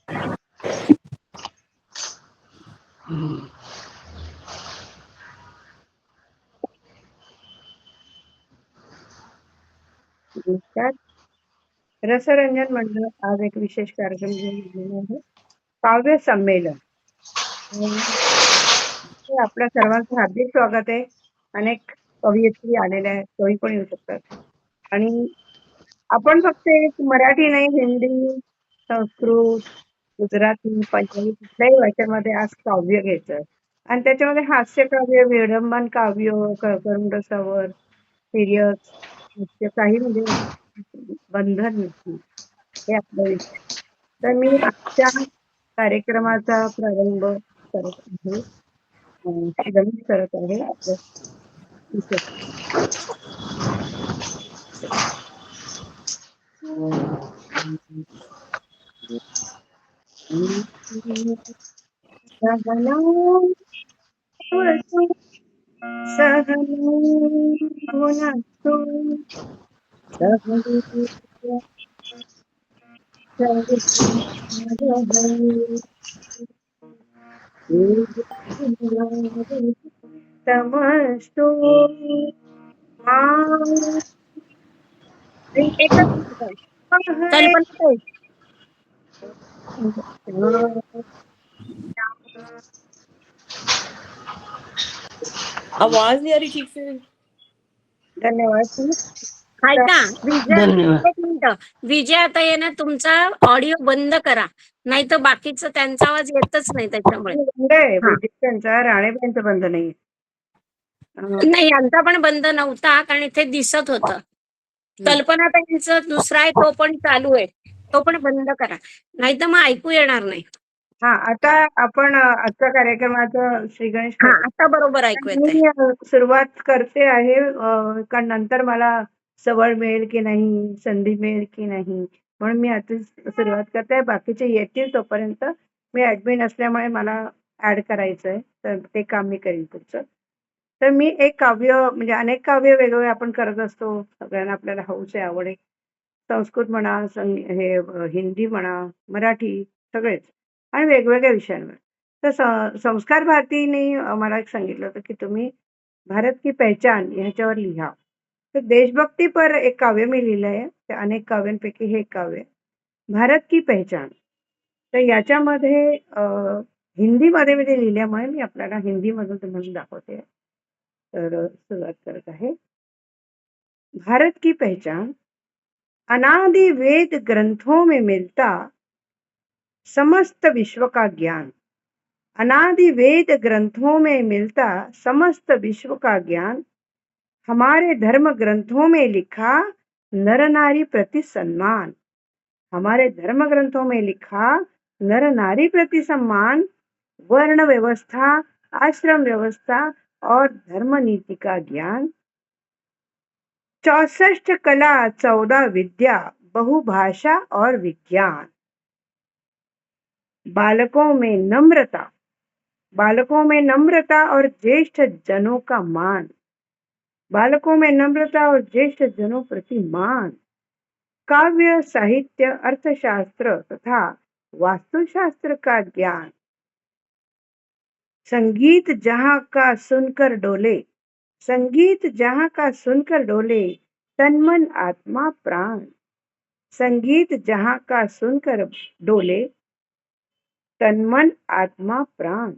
नमस्कार. रसरंजन मंडळ आज एक विशेष कार्यक्रम घेऊन आलेला आहे. काव्य संमेलन. ते आपल्या सर्वांचं हार्दिक स्वागत आहे. अनेक कवयित्री आलेल्या आहेत, कवी पण येऊ शकतात. आणि आपण फक्त एक मराठी नाही, हिंदी, संस्कृत, गुजराती, पंजाबी कुठल्याही भाषेमध्ये आज काव्य घ्यायचं आणि त्याच्यामध्ये हास्यकाव्य, विडंबन काव्य, करुणरसावर, सिरियस, हास्य काही म्हणजे बंधन नाही. हे आपलं विषय. तर मी आजच्या कार्यक्रमाचा प्रारंभ करत आहे. गणेश करत आहे आपलं विषय. सहनो भुनक्तु तमस्तु मा एकच मिनिट. कल्पना ताई, आवाज नहीं आ रही ठीक से। धन्यवाद. ऐका विजया, धन्यवाद. एक मिनिट. विजया ताई ना तुमचा ऑडिओ बंद करा, नाही तर बाकीचं त्यांचा आवाज येतच नाही त्याच्यामुळे. बंद आहे हा. त्यांचा, राणेबाईंचा बंद नाही. नाही, यांचा पण बंद नव्हता कारण इथे दिसत होतं. कल्पना ताईंचा दुसरा आहे तो पण चालू आहे, तो पण बंद करा, नाही तर मग ऐकू येणार नाही. हा, आता आपण आजच्या कार्यक्रमाचं श्री गणेश हा, करू. आता बरोबर ऐकू येतंय. मी सुरुवात करते आहे कारण नंतर मला सवड मिळेल की नाही, संधी मिळेल की नाही, म्हणून मी आता सुरुवात करते. बाकीचे येतील तोपर्यंत मी ऍडमिन असल्यामुळे मला ऍड करायचंय, तर ते काम मी करीन पुढचं. तर मी एक काव्य म्हणजे अनेक काव्य वेगवेगळे आपण करत असतो. सगळ्यांना आपल्याला हौस आहे, आवड आहे. संस्कृत म्हणा, हिंदी म्हणा, मराठी सगळेच आणि वेगवेगळ्या विषयांवर. तर संस्कार भारतीने मला एक सांगितलं होतं की तुम्ही भारत की पहचान ह्याच्यावर लिहा. तर देशभक्तीपर एक काव्य मी लिहिलं आहे. ते अनेक काव्यांपैकी हे एक काव्य आहे, भारत की पहचान. तर याच्यामध्ये हिंदीमध्ये मी ते लिहिल्यामुळे मी आपल्याला हिंदीमधून तुम्हाला दाखवते. तर सुरुवात करत आहे. भारत की पहचान अनादि वेद ग्रंथों में मिलता समस्त विश्व का ज्ञान. अनादि वेद ग्रंथों में मिलता समस्त विश्व का ज्ञान. हमारे धर्म ग्रंथों में लिखा नर नारी प्रति सम्मान. हमारे धर्म ग्रंथों में लिखा नर नारी प्रति सम्मान. वर्ण व्यवस्था, आश्रम व्यवस्था और धर्म नीति का ज्ञान. 64 कला, 14 विद्या, बहुभाषा और विज्ञान. बालकों में नम्रता और ज्येष्ठ जनों का मान. बालकों में नम्रता और ज्येष्ठ जनों प्रति मान. काव्य, साहित्य, अर्थशास्त्र तथा वास्तुशास्त्र का ज्ञान. संगीत जहां का सुनकर डोले, संगीत जहां का सुनकर डोले, तन मन आत्मा प्राण. संगीत जहां का सुनकर डोले, तन मन आत्मा प्राण.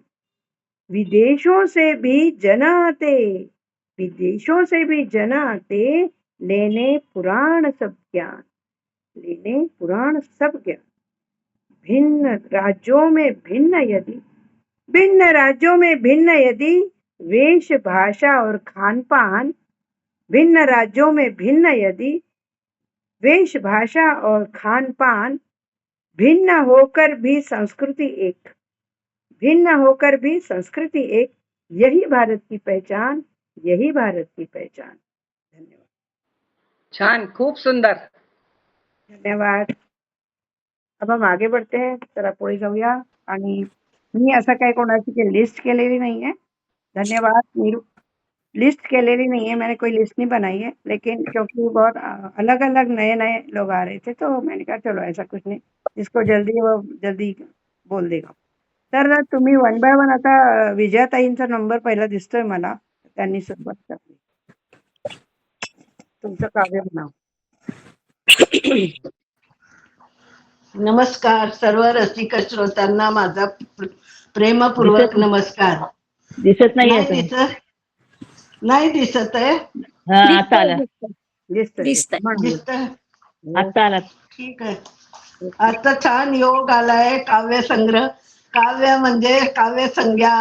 विदेशों से भी जन आते, विदेशों से भी जन आते, लेने पुराण सब ज्ञान, लेने पुराण सब ज्ञान. भिन्न राज्यों में भिन्न यदि, भिन्न राज्यों में भिन्न यदि वेश, भाषा और खान पान. भिन्न राज्यों में भिन्न यदि वेश, भाषा और खान पान. भिन्न होकर भी संस्कृति एक, भिन्न होकर भी संस्कृति एक. यही भारत की पहचान, यही भारत की पहचान. धन्यवाद. छान, खूप सुंदर. धन्यवाद. अब हम आगे बढ़ते हैं. चला पुढे जाऊया. आणि मी असं काही कोणाची लिस्ट केलेली नाहीये. धन्यवाद. मी लिस्ट केलेली नहीं है, मैंने कोई लिस्ट नहीं बनाई है, लेकिन क्योंकि बहुत अलग अलग नए नए लोग आ रहे थे तो मैंने कहा चलो ऐसा कुछ नहीं, जिसको जल्दी वो जल्दी बोल देगा. तर तुम्ही वन बाय वन आता विजयाताईंचा नंबर पहिला दिसतोय मला. त्यांनी सुरुवात करावी. तुमचं काव्य म्हणावं. नमस्कार सर्व रसिक श्रोत्यांना माझा प्रेमपूर्वक नमस्कार. दिसत नाही नाही आता. नाही दिसत आहे. हा आता आला. दिसतोय दिसतंय. म्हणून. दिसतंय. आता आला. ठीक आहे. आता छान योग आलाय. काव्य संग्रह, काव्य म्हणजे काव्य संज्ञा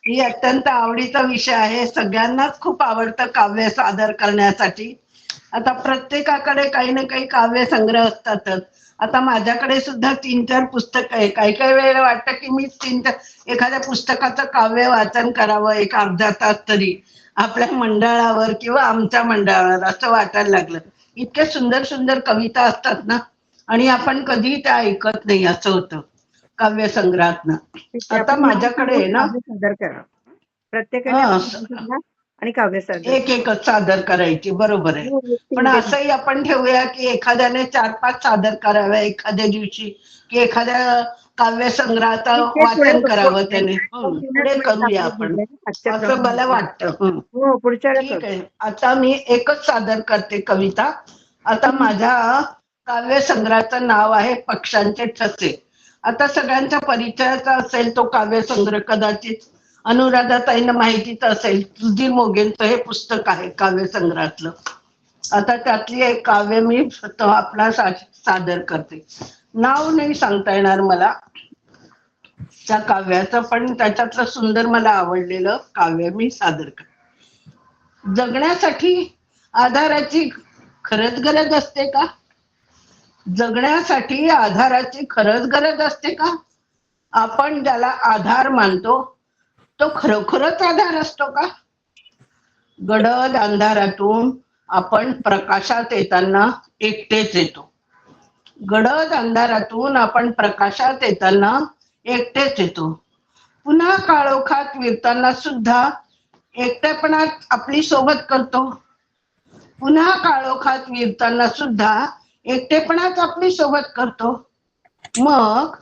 ही अत्यंत आवडीचा विषय आहे. सगळ्यांनाच खूप आवडतं काव्य सादर करण्यासाठी. आता प्रत्येकाकडे काही ना काही काव्य संग्रह असतातच. आता माझ्याकडे सुद्धा 3-4 पुस्तक आहे. काही काही वेळेला वाटतं की मी एखाद्या पुस्तकाचं काव्य वाचन करावं एक अर्धा तास तरी आपल्या मंडळावर किंवा आमच्या मंडळावर असं वाटायला लागलं. इतके सुंदर सुंदर कविता असतात ना, आणि आपण कधी त्या ऐकत नाही असं होतं काव्य संग्रहातनं. आता माझ्याकडे आहे ना, काव्य सादर करा. प्रत्येकाने हा, आपलं सांगा आणि काव्य सादर एक एकच सादर करायची, बरोबर आहे. हो, पण तीन- असंही आपण ठेवूया की एखाद्याने 4-5 सादर कराव्या एखाद्या दिवशी, की एखाद्या काव्य संग्रहाचं ते पुढे वाचन करावं बघू. त्याने. पुढे करूया आपण, आजच्या असं प्रमाणे. मला वाटतं. हो पुढच्या वेळेला ठीक करू. आहे. आता मी एकच सादर करते कविता. आता माझ्या काव्य संग्रहाचं नाव आहे पक्ष्यांचे ठसे. आता सगळ्यांच्या परिचयाचा असेल तो काव्य संग्रह, कदाचित अनुराधाताईंना माहितीच असेल. सुधीर मोघेंचं हे पुस्तक आहे काव्य संग्रहातलं. आता त्यातली एक काव्य मी आपला सादर करते. नाव नाही सांगता येणार मला त्या काव्याचं, पण त्याच्यातलं सुंदर मला आवडलेलं काव्य मी सादर करते. जगण्यासाठी आधाराची खरंच गरज असते का? जगण्यासाठी आधाराची खरंच गरज असते का? आपण ज्याला आधार मानतो तो खरोखरच आधार असतो का? गडद अंधारातून आपण प्रकाशात येताना एकटेच येतो. गडद अंधारातून आपण प्रकाशात येताना एकटेच येतो. पुन्हा काळोखात विरताना सुद्धा एकटेपणात आपली सोबत करतो. पुन्हा काळोखात विरताना सुद्धा एकटेपणात आपली सोबत करतो. मग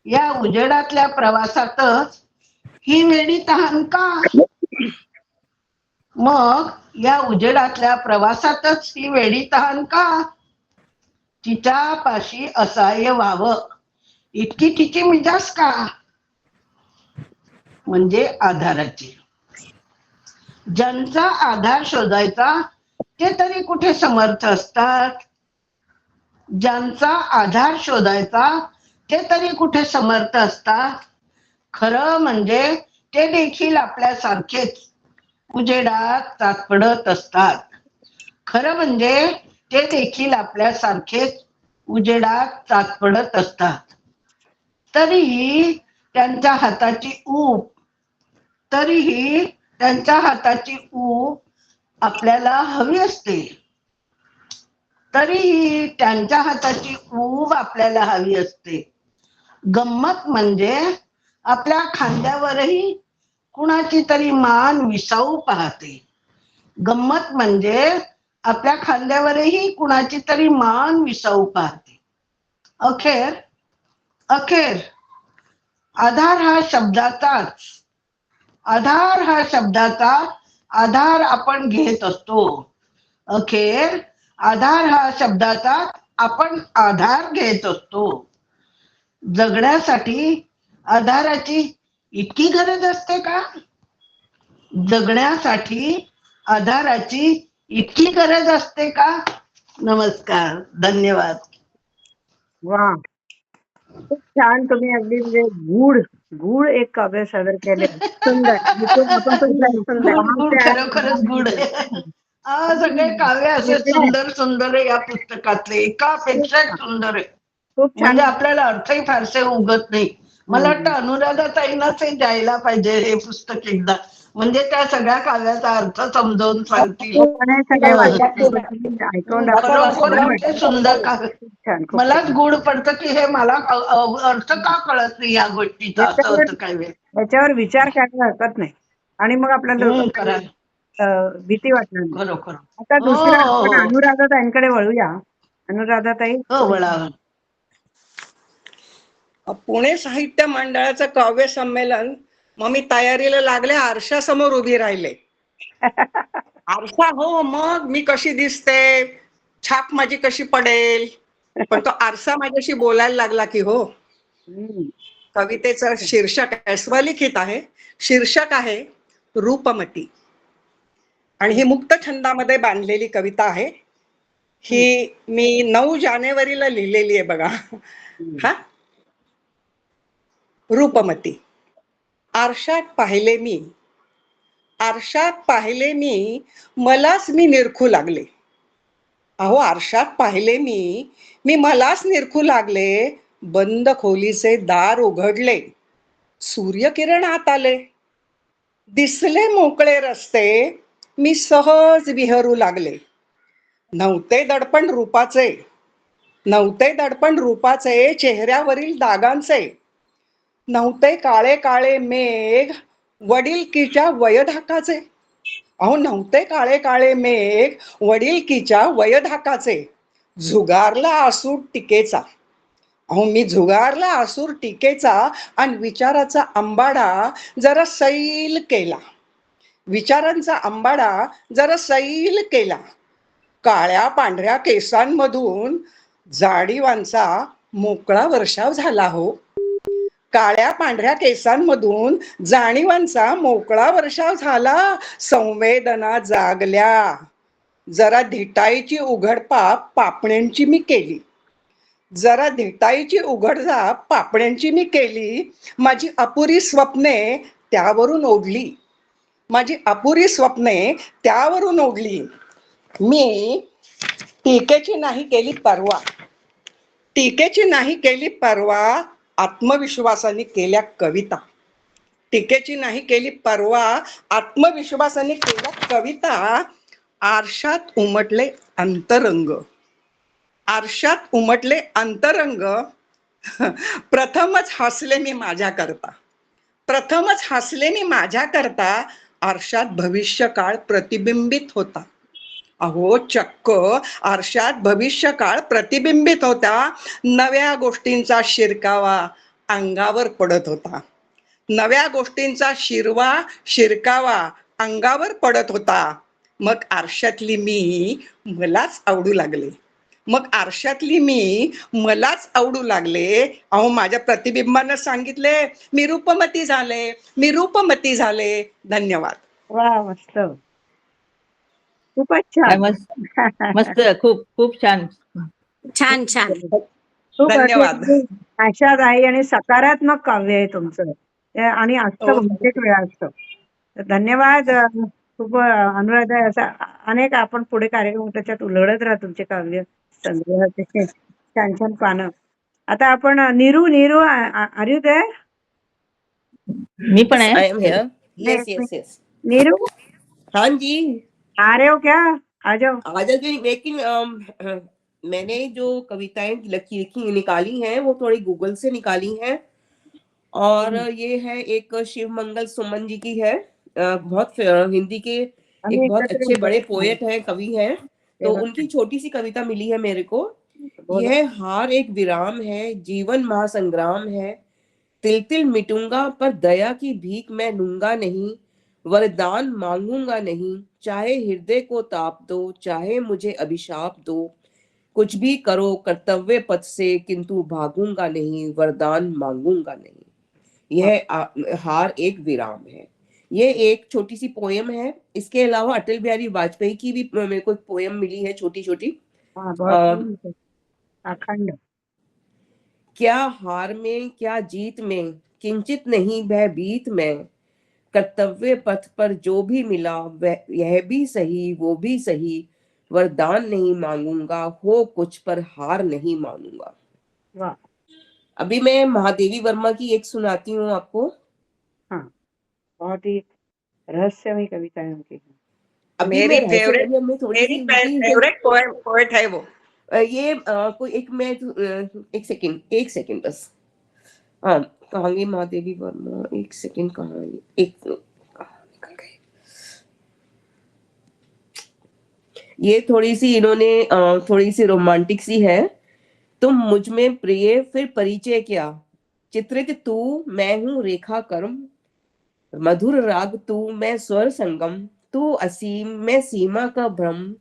या उजेडातल्या प्रवासातच ही वेडी तहान का? मग या उजेडातल्या प्रवासातच ही वेडी तहान का? तिच्यापाशी असहाय्य व्हावं इतकी तिची मिजाज का? म्हणजे आधाराची. ज्यांचा आधार शोधायचा ते तरी कुठे समर्थ असतात? ज्यांचा आधार शोधायचा ते तरी कुठे समर्थ असतात? खरं म्हणजे ते देखील आपल्यासारखेच उजेडात ताटपडत असतात. खरं म्हणजे ते देखील आपल्यासारखेच उजेडात ताटपडत असतात. तरीही त्यांच्या हाताची ऊब आपल्याला हवी असते. तरीही त्यांच्या हाताची ऊब आपल्याला हवी असते. गंमत म्हणजे आपल्या खांद्यावरही कुणाची तरी मान विसावू पाहते. गंमत म्हणजे आपल्या खांद्यावरही कुणाची तरी मान विसावू पाहते. अखेर अखेर आधार हा शब्दाचा आधार आपण घेत असतो. अखेर आधार हा शब्दाचा आपण आधार घेत असतो. जगण्यासाठी आधाराची इतकी गरज असते का? जगण्यासाठी आधाराची इतकी गरज असते का? नमस्कार, धन्यवाद. वा खूप छान. तुम्ही अगदी म्हणजे गूढ एक काव्य सादर केले. सुंदर. जिथून आपण सुंदर सुंदर. गुड खरोखरच गुड आहे. सगळे काव्य असे सुंदर सुंदर आहे या पुस्तकातले, एकापेक्षा एक सुंदर आहे. खूप छान. म्हणजे आपल्याला अर्थही फारसे उगत नाही. मला वाटतं अनुराधाताईंनाच हे द्यायला पाहिजे हे पुस्तक एकदा. म्हणजे त्या सगळ्या काव्याचा अर्थ समजावून सांगतील. लोकांना सगळे वाटतं. ऐकून दाखवा. खरोखर अगदी सुंदर काव्य. खूप छान. खूप मलाच गुड पडतं की हे मला अर्थ का कळत नाही या गोष्टीचा, असं होतं काही वेळ. याच्यावर विचार करायला हरकत नाही आणि मग आपल्याला करा भीती वाटणार नाही. खरोखर. आता दुसरा आपण हो अनुराधाताईंकडे वळूया. अनुराधाताई हो, वळावं. पुणे साहित्य मंडळाचं काव्य संमेलन. मग मी तयारीला लागले, आरशासमोर उभी राहिले. आरसा हो, मग मी कशी दिसते, छाप माझी कशी पडेल. पण तो आरसा माझ्याशी बोलायला लागला की हो. हम्म. कवितेचं शीर्षक आहे, स्वलिखित आहे, शीर्षक आहे रूपमती. आणि ही मुक्त छंदामध्ये बांधलेली कविता आहे. ही मी 9 जानेवारीला लिहिलेली आहे बघा. हा, रूपमती. आरशात पाहिले मी, आरशात पाहिले मी, मलाच मी निरखू लागले. अहो, आरशात पाहिले मी मलाच निरखू लागले. बंद खोलीचे दार उघडले, सूर्यकिरण आत आले. दिसले मोकळे रस्ते, मी सहज विहरू लागले. नव्हते दडपण रूपाचे, नव्हते दडपण रूपाचे, चेहऱ्यावरील दागांचे. नव्हते काळे काळे मेघ वडिलकीच्या वयधाकाचे. अहो, नव्हते काळे काळे मेघ वडिलकीच्या वयधाकाचे. झुगारला आसूर टीकेचा. अहो, मी झुगारला आसूर टीकेचा आणि विचाराचा आंबाडा जरा सैल केला. विचारांचा आंबाडा जरा सैल केला. काळ्या पांढऱ्या केसांमधून जाडीवांचा मोकळा वर्षाव झाला हो. काळ्या पांढऱ्या केसांमधून जाणीवांचा मोकळा वर्षाव झाला. संवेदना जागल्या. जरा धिटाईची उघडपाप पापण्यांची मी केली. जरा धिटाईची उघडझाप पापण्यांची मी केली. माझी अपुरी स्वप्ने त्यावरून ओढली. माझी अपुरी स्वप्ने त्यावरून ओढली. मी टीकेची नाही केली पर्वा. टीकेची नाही केली पर्वा, आत्मविश्वासाने केल्या कविता. टीकेची नाही केली पर्वा, आत्मविश्वासाने केल्या कविता. आरशात उमटले अंतरंग, आरशात उमटले अंतरंग. प्रथमच हसले मी माझ्याकरता, प्रथमच हसले मी माझ्याकरता. आरशात भविष्यकाळ प्रतिबिंबित होता. अहो, चक्क आरशात भविष्यकाळ प्रतिबिंबित होता. नव्या गोष्टींचा शिरकावा अंगावर पडत होता. नव्या गोष्टींचा शिरकावा अंगावर पडत होता. मग आरशातली मी मलाच आवडू लागले. मग आरशातली मी मलाच आवडू लागले. अहो, माझ्या प्रतिबिंबानं सांगितले, मी रूपमती झाले, मी रूपमती झाले. धन्यवाद. वा, मस्त, खूपच काय छान. मस्त, खूप खूप छान. छान छान. खूप धन्यवाद. आशादायी आणि सकारात्मक काव्य आहे तुमचं. आणि असतं हो. बहुतेक वेळा असतं. तर धन्यवाद. खूप अनुराधा. असा अनेक आपण पुढे कार्यक्रम त्याच्यात उलगडत राहा तुमचे काव्य संग्रहाचे छान छान पानं. आता आपण Neeru Neeru are you there? मी पण Yes, I आहे. am here. Yes, नहीं, yes, yes. नीरू हाँ जी, आ रहे हो क्या? आ जाओ. आज लेकिन मैंने जो कविताएं लिखी निकाली हैं वो थोड़ी गूगल से निकाली हैं और ये है एक शिव मंगल सुमन जी की है। बहुत हिंदी के आम्ही एक बहुत एकत्र अच्छे बड़े बोलतो. पोएट हैं, कवि हैं। तो तेव्हा उनकी छोटी सी कविता मिली है मेरे को। बोलो. यह हार एक विराम है, जीवन महासंग्राम है। तिल तिल मिटूंगा पर दया की भीख मैं लूंगा नहीं, वरदान मांगूंगा नहीं। चाहे हृदय को ताप दो, चाहे मुझे अभिशाप दो, कुछ भी करो कर्तव्य पथ से, किंतु भागूंगा नहीं, वरदान मांगूंगा नहीं। यह हार एक विराम है। ये एक छोटी सी पोयम है। इसके अलावा अटल बिहारी वाजपेयी की भी मेरे को एक पोयम मिली है, छोटी छोटी। हाँ, बहुत अखंड. क्या हार में क्या जीत में, किंचित नहीं भयभीत में। कर्तव्य पथ पर जो भी मिला वह यह भी सही वो भी सही, वरदान नहीं मांगूंगा, हो कुछ पर हार नहीं मानूंगा। वाह. अभी मैं महादेवी वर्मा की एक सुनाती हूँ आपको। हाँ, बहुत ही रहस्यमय कविता है उनकी. अभी मेरी मैं फेवरेट में थोड़ी सी फेवरेट पोएट है वो. ये कोई एक सेकंड बस। हाँ, कहांगी महादेवी वर्मा, एक सेकंड, कहाँ है? एक निकल गए। ये थोड़ी सी इन्होंने थोड़ी सी रोमांटिक सी है। तुम मुझ में प्रिय फिर परिचय क्या, चित्रित तू मैं हूँ रेखा कर्म, मधुर राग तू मैं स्वर संगम, तू असीम मैं सीमा का भ्रम,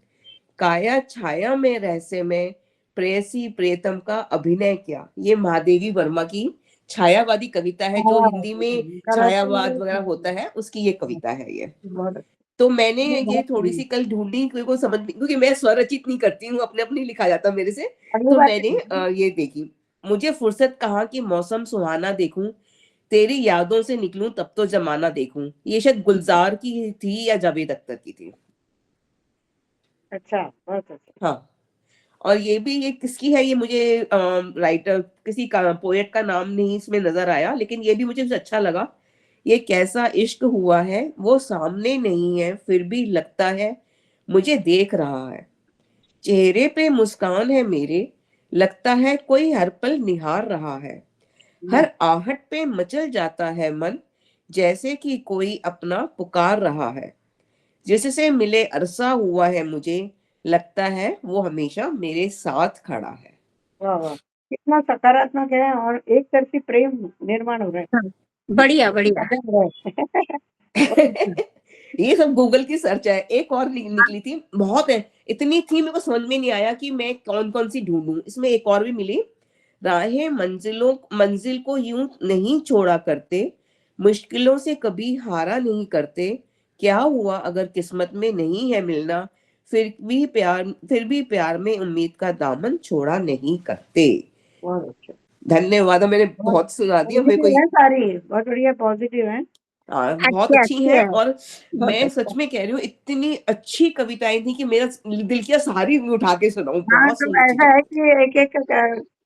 काया छाया में रहस्य में प्रेयसी प्रियतम का अभिनय किया। ये महादेवी वर्मा की छायावादी कविता है, जो हिंदी में छायावाद वगैरह होता है उसकी ये कविता है ये। बहुत तो मैंने ये ये बहुत थोड़ी सी कल ढूंढी, को समझ, क्योंकि मैं स्वरचित नहीं करती हूँ, अपने अपने लिखा जाता मेरे से। अगली तो बार मैंने ये देखी। मुझे फुर्सत कहाँ की मौसम सुहाना देखूं, तेरी यादों से निकलूं तब तो जमाना देखूं। ये शायद गुलजार की थी या जावेद अख्तर की थी। अच्छा, बहुत अच्छा। हाँ, और ये भी, ये किसकी है, ये मुझे राइटर किसी का पोएट का नाम नहीं इसमें नजर आया, लेकिन ये भी मुझे अच्छा लगा। ये कैसा इश्क हुआ है, वो सामने नहीं है फिर भी लगता है मुझे देख रहा है, चेहरे पे मुस्कान है मेरे, लगता है कोई हर पल निहार रहा है, हर आहट पे मचल जाता है मन, जैसे कि कोई अपना पुकार रहा है, जिससे मिले अरसा हुआ है मुझे, लगता है वो हमेशा मेरे साथ खड़ा है। वाह वाह, कितना सकारात्मक है और एक तरफी प्रेम निर्माण हो रहा है। हाँ, बढ़िया बढ़िया। मजा आ रहा है। ये सब गूगल की सर्च है। एक और निकली थी, बहुत है, इतनी थी मेरे को समझ में नहीं आया कि मैं कौन कौन सी ढूंढूं। इसमें एक और भी मिली, राहें मंजिल को यूं नहीं छोड़ा करते, मुश्किलों से कभी हारा नहीं करते, क्या हुआ अगर किस्मत में नहीं है मिलना, फिर भी प्यार में उम्मीद का दामन छोड़ा नहीं करते। बहुत अच्छा। धन्यवाद, मैंने बहुत सुना दिया मेरे को। पॉजिटिव है सारी, बहुत बढ़िया पॉजिटिव है। बहुत अच्छी अच्छी अच्छी है। है। और बहुत मैं अच्छा। सच में कह रही हूँ, इतनी अच्छी कविताएं थी कि मेरा दिल किया सारी उठा के सुनाऊं। हाँ, बहुत तो सुंदर चीजें। ऐसा है कि एक एक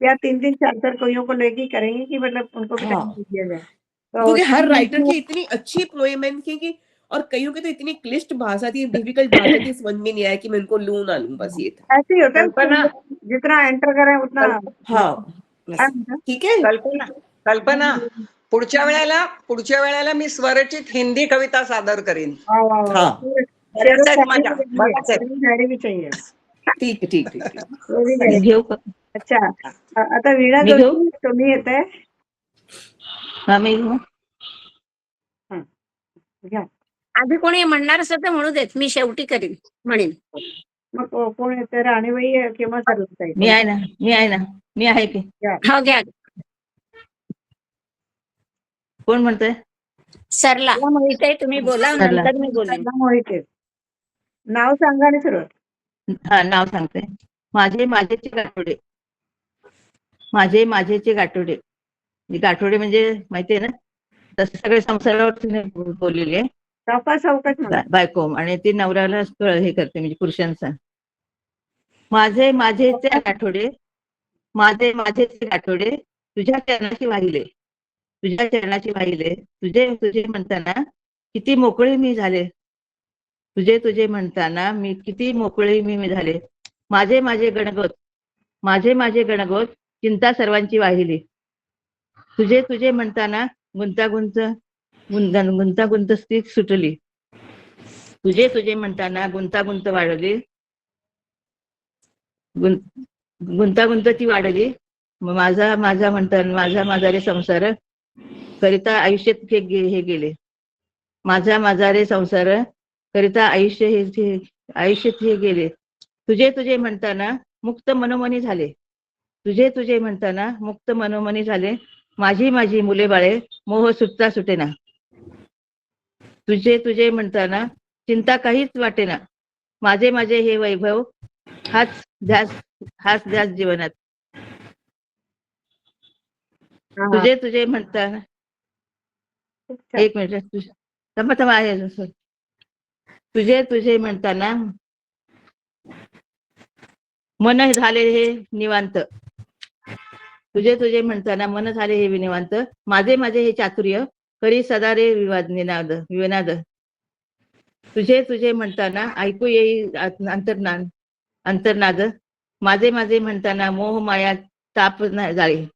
या 3 3 4 4 कवियों को लेके ही करेंगे कि मतलब उनको भी टाइम हाँ, दिया जाए। तो क्योंकि हर उसमें राइटर की इतनी अच्छी पोएम है कि, और कईयों की तो इतनी क्लिष्ट भाषा थी, डिफिकल्ट भाषा थी, समझ में नहीं आया कि मैं उनको लूं ना लूं, बस ये था। ऐसे ही होता है, कल्पना जितना एंटर करें उतना हाँ, काय बस म्हणता? ठीक है। कल्पना कल्पना पुढच्या वेळेला मी स्वरचित हिंदी कविता सादर करेन. वाह, वाह, वाह! हाँ, फिर बराच शेरो आहेत शायरी माझ्या, भी देंगे, बराच आहेत. शेरो शायरी भी चाहिए। ठीक है, ठीक ठीक ठीक। वो भी करेंगे। घेऊ का? अच्छा, आता वीणा मी घेऊ? जोशी तुम्ही येताय? हा मी घेऊ? हं, घ्या. आधी कोणी म्हणणार असेल तर म्हणू देत, मी शेवटी करीन म्हणेन. मग कोण येतंय? राणीबाई आहे किंवा सरलाताई? मी आहे ना, मी आहे ना, मी आहे की. घ्या. हो घ्या. कोण म्हणतंय? सरला मोहिते, तुम्ही बोला, सरला. नंतर मी बोलेन. सरला मोहिते. नाव सांगा आणि सुरुवात. हा, नाव सांगते. माझेचे गाठोडे. माझेचे गाठोडे. गाठोडे म्हणजे माहितीये ना, तसं सगळे संसारावर तिने बोललेली आहे. सावकाश म्हणा. बायको, आणि ती नवऱ्याला हे करते, म्हणजे पुरुषांचा. माझेचे गाठोडे, माझेचे गाठोडे, तुझ्या चरणाची वाहिले, तुझे म्हणताना किती मोकळे मी झाले, तुझे म्हणताना मी किती मोकळे मी झाले, माझे गणगोत चिंता सर्वांची वाहिली, तुझे म्हणताना गुंतागुंत स्थित सुटली, तुझे म्हणताना गुंतागुंत वाढली, गुंतागुंत ती वाढली, माझा म्हणताना माझा रे संसार करिता आयुष्यात हे गेले, माझा रे संसार करिता आयुष्यात हे गेले, तुझे म्हणताना मुक्त मनोमनी झाले, तुझे म्हणताना मुक्त मनोमनी झाले, माझी मुले बाळे मोह सुटता सुटेना, तुझे म्हणताना चिंता काहीच वाटेना, माझे हे वैभव हाच ध्यास जीवनात, तुझे म्हणताना एक मिनिट थांबा आहे, तुझे म्हणताना मन झाले हे निवांत, तुझे म्हणताना मन झाले हे निवांत, माझे हे चातुर्य करी सदा रे विनाद, तुझे म्हणताना ऐकू येई अंतर्नाद, माझे म्हणताना मोह माया ताप जाळे,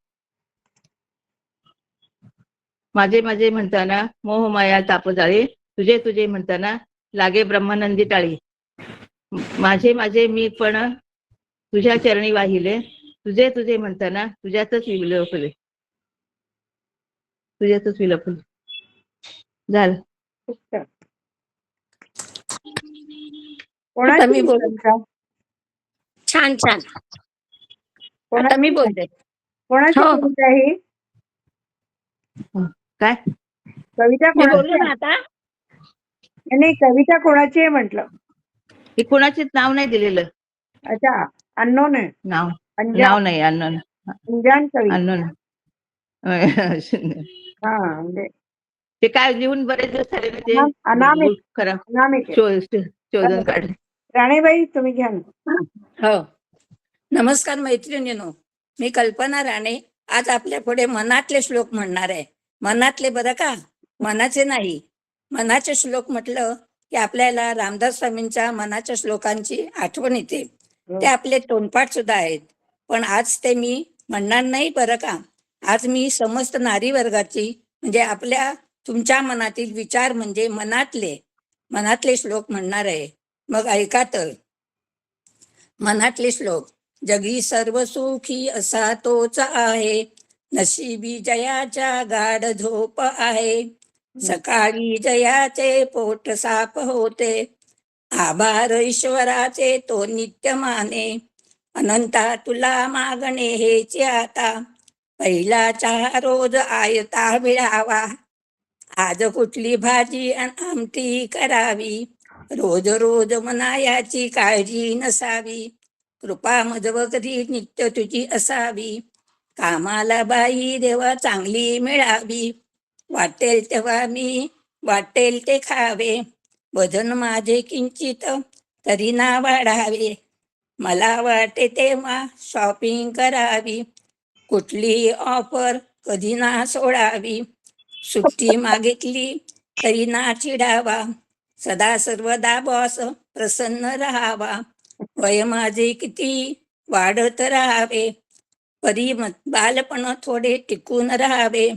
माझे म्हणताना मोह माया ताप जाळे, तुझे म्हणताना लागे ब्रह्मानंदी टाळी, माझे मी पण तुझ्या चरणी वाहिले, तुझे म्हणताना तुझ्यातच विलोकले. तुझ्यातच विलपून झालं. खूप छान. आता मी कोणाची बोलू. कविता? छान छान. आता मी कोणाची बोलते. कोणाची हो. कविता ही? काय कविता मी कोणाची बोलू आहे? ना आता. नाही, कविता कोणाची आहे म्हटलं? हे कोणाचेच नाव नाही दिलेलं. अच्छा, अननोन आहे. नाव अंजान नाही अननोन. अंजान कवी. अननोन. हा, म्हणजे ते काय लिहून बरेच दिवस झाले मी ते अनामिक खरं अनामिक आहे. शोधून काढले. राणेबाई तुम्ही घ्या ना. हो. नमस्कार मैत्रिणींनो, मी कल्पना राणे आज आपल्या पुढे मनातले श्लोक म्हणणार आहे. मनातले बरं का, मनाचे नाही. मनाचे श्लोक म्हटलं की आपल्याला रामदास स्वामींच्या मनाच्या श्लोकांची आठवण येते. ते आपले तोंडपाठ सुद्धा आहेत, पण आज ते मी म्हणणार नाही बरं का. आज मी समस्त नारी वर्गाची म्हणजे आपल्या तुमच्या मनातील विचार म्हणजे मनातले श्लोक म्हणणार आहे. मग ऐका तर. मनातले श्लोक. जगी सर्व सुखी असा तोच आहे, नशिबी जयाच्या गाढ झोप आहे. सकाळी जयाचे पोट साफ होते, आभार ईश्वराचे तो नित्य माने. अनंता तुला मागणे हेचे आता, पहिला चहा रोज आयता मिळावा. आज कुठली भाजी आणि आमटी करावी, रोज रोज मना याची काळजी नसावी. कृपा मजवकरी नित्य तुझी असावी, कामाला बाई देवा चांगली मिळावी. वाटेल तेव्हा मी वाटेल ते खावे, वजन माझे किंचित तरी ना वाढावे. मला वाटे तेव्हा शॉपिंग करावी, कुठली ऑफर कधी ना सोडावी. सुट्टी मागितली तरी ना चिडावा, सदा सर्वदा बॉस प्रसन्न राहावा. वय माझे किती वाढत राहावे, परी बालपण थोडे टिकून राहावे.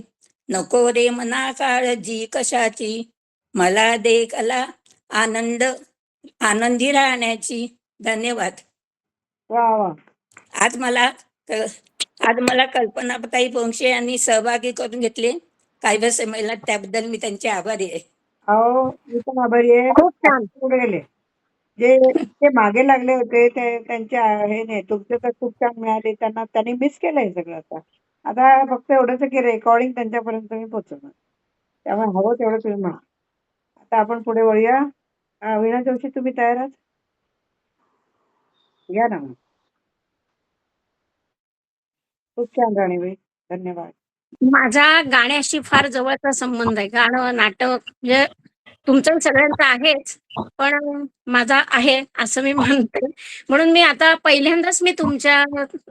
नको रे मना काळजी कशाची, मला दे कला आनंदी राहण्याची. धन्यवाद. वा वा. आज मला कल्पनाताई पोंक्षे यांनी सहभागी करून घेतले काव्य संमेलनात, त्याबद्दल मी त्यांचे आभारी आहे. अहो, मी पण आभारी आहे. खूप छान. पुढे गेले जे ते मागे लागले होते ते त्यांच्या हे नाही, तुमचे तर खूप छान मिळाले. त्यांनी मिस केलंय सगळं. आता फक्त एवढंच की रेकॉर्डिंग त्यांच्यापर्यंत मी पोहोचवणार, त्यामुळे हवं तेवढं तुम्ही म्हणा. आता आपण पुढे वळूया. वीणा जोशी तुम्ही तयार आहात? घ्या ना मग. खूप छान राणीबाई, धन्यवाद. माझा गाण्याशी फार जवळचा संबंध आहे. गाणं, नाटक म्हणजे तुमचं सगळ्यांचं आहेच, पण माझा आहे असं मी म्हणते. म्हणून मी आता पहिल्यांदाच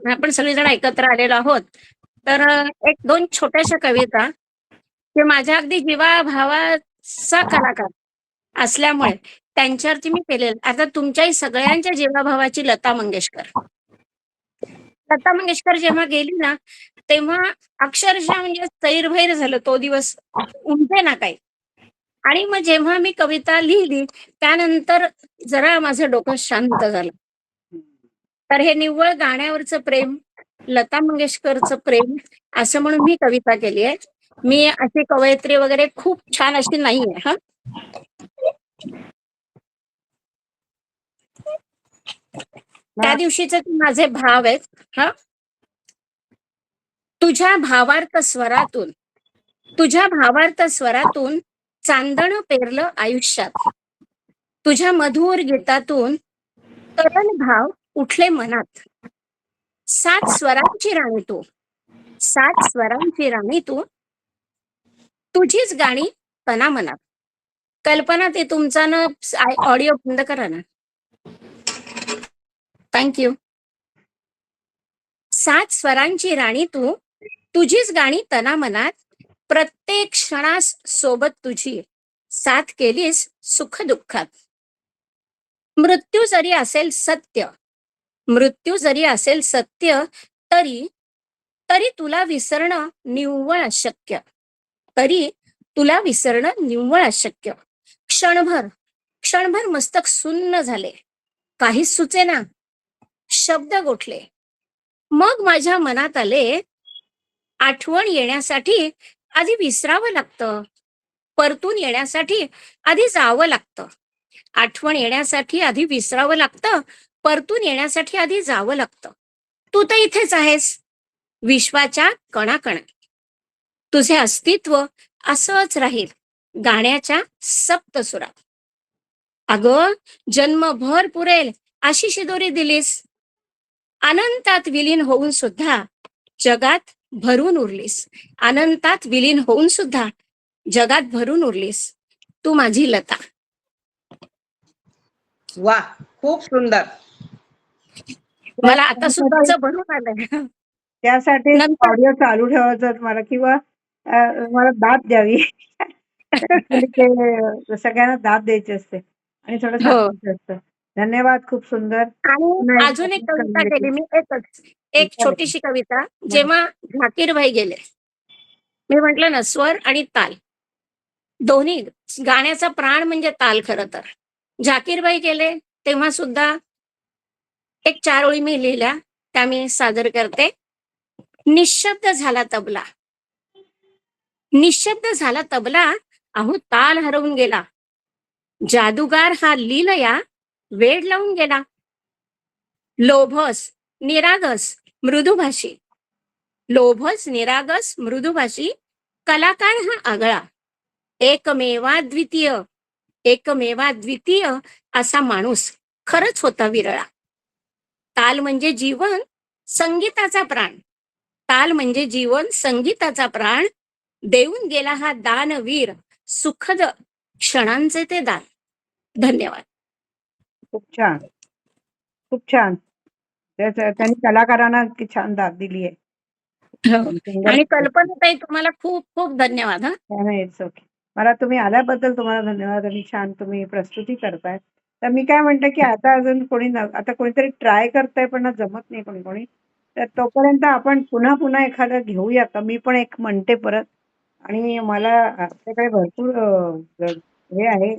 आपण सगळेजण एकत्र आलेलो आहोत. तर एक दोन छोट्याशा कविता ते माझ्या अगदी जीवाभावाचा कलाकार असल्यामुळे त्यांच्यावरती मी केलेलं. आता तुमच्याही सगळ्यांच्या जीवाभावाची लता मंगेशकर जेव्हा गेली ना, तेव्हा अक्षरशः म्हणजे सैरभैर झालं तो दिवस, उमटे ना काही. आणि मग जेव्हा मी कविता लिहिली त्यानंतर जरा माझं डोकं शांत झालं. तर हे निव्वळ गाण्यावरचं प्रेम, लता मंगेशकरचं प्रेम असं म्हणून मी कविता केली आहे. मी अशी कवयित्री वगैरे खूप छान अशी नाहीये. हा, त्या दिवशीचे माझे भाव आहेत. हा, तुझ्या भावार्थ स्वरातून चांदणं पेरलं आयुष्यात, तुझ्या मधुर गीतातून तरल भाव उठले मनात. 7 स्वरांची राणी तू, तुझीच गाणी तनामनात. कल्पना, ते तुमचा ना ऑडिओ बंद करा ना. थँक्यू. 7 स्वरांची राणी तू, तुझीच गाणी तनामनात. प्रत्येक क्षणास सोबत तुझी साथ केलीस सुख दुःखात. मृत्यू जरी असेल सत्य, तरी तुला विसरणं निव्वळ अशक्य. क्षणभर मस्तक सुन्न झाले, काहीच सुचेना, शब्द गोठले. मग माझ्या मनात आले, आठवण येण्यासाठी आधी विसरावं लागतं. परतून येण्यासाठी आधी जावं लागतं. आठवण येण्यासाठी आधी विसरावं लागतं. परतून येण्यासाठी आधी जावं लागतं. तू तर इथेच आहेस, विश्वाच्या कणाकणात. तुझे अस्तित्व असंच राहील गाण्याच्या सप्तसुरात. अगं, जन्मभर पुरेल अशी शिदोरी दिलीस. अनंतात विलीन होऊन सुद्धा जगात भरून उरलीस. अनंतात विलीन होऊन सुद्धा जगात भरून उरलीस. तू माझी लता. वा, खूप सुंदर. मला आता सुद्धा त्यासाठी असं भरून आलंय. त्यासाठी नंतर ऑडिओ चालू ठेवायचं होतं मला किंवा मला दाद द्यावी. ऍक्च्युली ते सगळ्यांना दाद द्यायची असते आणि थोडं हो. सांगायचं असतं. धन्यवाद, खूप सुंदर. आणि पुन्हा एकदा अजून एक खूप कविता चांगली केली होती. मी, एक चालेल. छोटीशी कविता. जेव्हा झाकीरबाई गेले, मी म्हंटल ना, स्वर आणि ताल दोन्ही. गाण्याचा प्राण म्हणजे ताल खरं तर. झाकीरबाई गेले तेव्हा सुद्धा एक 4 ओळी मी लिहिल्या, त्या मी सादर करते. निशब्द झाला तबला, निशब्द झाला तबला, अहो ताल हरवून गेला. जादूगार हा लीलया वेड लावून गेला. लोभस, निरागस, मृदुभाषी, लोभस, निरागस, मृदुभाषी, कलाकार हा आगळा. एकमेवा द्वितीय, एकमेवा द्वितीय असा माणूस खरंच होता विरळा. ताल म्हणजे जीवन, संगीताचा प्राण. ताल म्हणजे जीवन, संगीताचा प्राण. देऊन गेला हा दानवीर, सुखद क्षणांचे ते दान. धन्यवाद. खूप छान, खूप छान. त्यांनी कलाकारांना इतकी छान दाद दिली आहे. हो. सुंदर. आणि कल्पनाताई, तुम्हाला खूप खूप धन्यवाद. हा. नाही, इट्स ओके. मला तुम्ही आल्याबद्दल तुम्हाला धन्यवाद आणि छान तुम्ही प्रस्तुती करताय. तर मी काय म्हणते, की आता अजून कोणी आता कोणीतरी ट्राय करतंय पण ना जमत नाही कोणी. तर तोपर्यंत आपण पुन्हा एखादं घेऊया का? मी पण एक म्हणते परत. आणि मला आपल्याकडे भरपूर हे आहे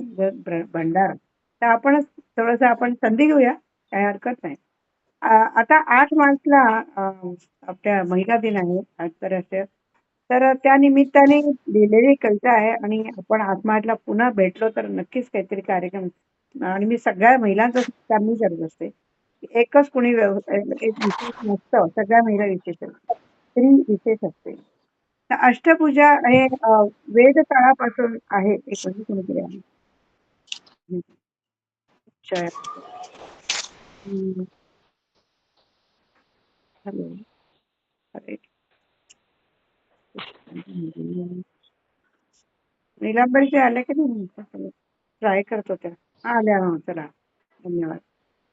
भंडार. तर आपणच थोडंसं आपण संधी घेऊया, काही हरकत नाही. आता 8 मार्चला आपल्या महिला दिन आहे आंतरराष्ट्रीय. तर त्या निमित्ताने लिहिलेली कविता आहे आणि आपण 8 मार्चला पुन्हा भेटलो तर नक्कीच काहीतरी कार्यक्रम आणि मी सगळ्या महिलांचा सत्कार मी करत असते. एकच कोणी एक विशेष नसतं, सगळ्या महिला विशेष असतात. स्त्री विशेष असते. तर अष्टभुजा हे वेद काळापासून आहे. एक म्हणजे कोणीतरी आहे. हं. अच्छा. हं. हॅलो. अरे. नीलांबरीचे आले की नाही? ट्राय करत होत्या. आल्या. हां, चला. धन्यवाद.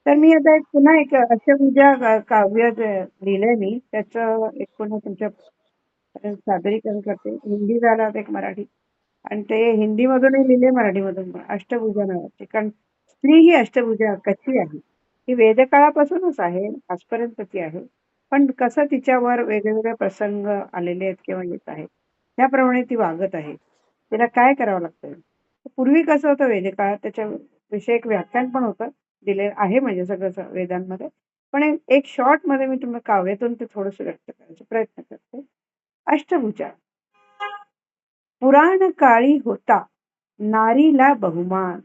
तर मी आता एक पुन्हा एक अष्टभुजा काव्य जे लिहिलंय मी, त्याचं एक पुन्हा तुमच्या सादरीकरण करते. हिंदी झालं आता एक मराठी. आणि ते हिंदीमधूनही लिहिले, मराठीमधून पण. अष्टभुजा नावाची. कारण स्त्री ही अष्टभुजा कशी आहे? ही वेदकाळापासूनच आहे, आजपर्यंत ती आहे. पण कसं तिच्यावर वेगवेगळे प्रसंग आलेले आहेत किंवा येत आहेत, त्याप्रमाणे ती वागत आहे. तिला काय करावं लागतं? पूर्वी कसं होतं वेदकाळात, त्याच्याविषयी एक व्याख्यान पण होतं. दिलेलं आहे म्हणजे सगळं वेदांमध्ये. पण एक शॉर्टमध्ये मी तुम्हाला काव्यातून ते थोडंसं व्यक्त करायचा प्रयत्न करते. अष्टभुजा. पुराण काळी होता नारीला बहुमान.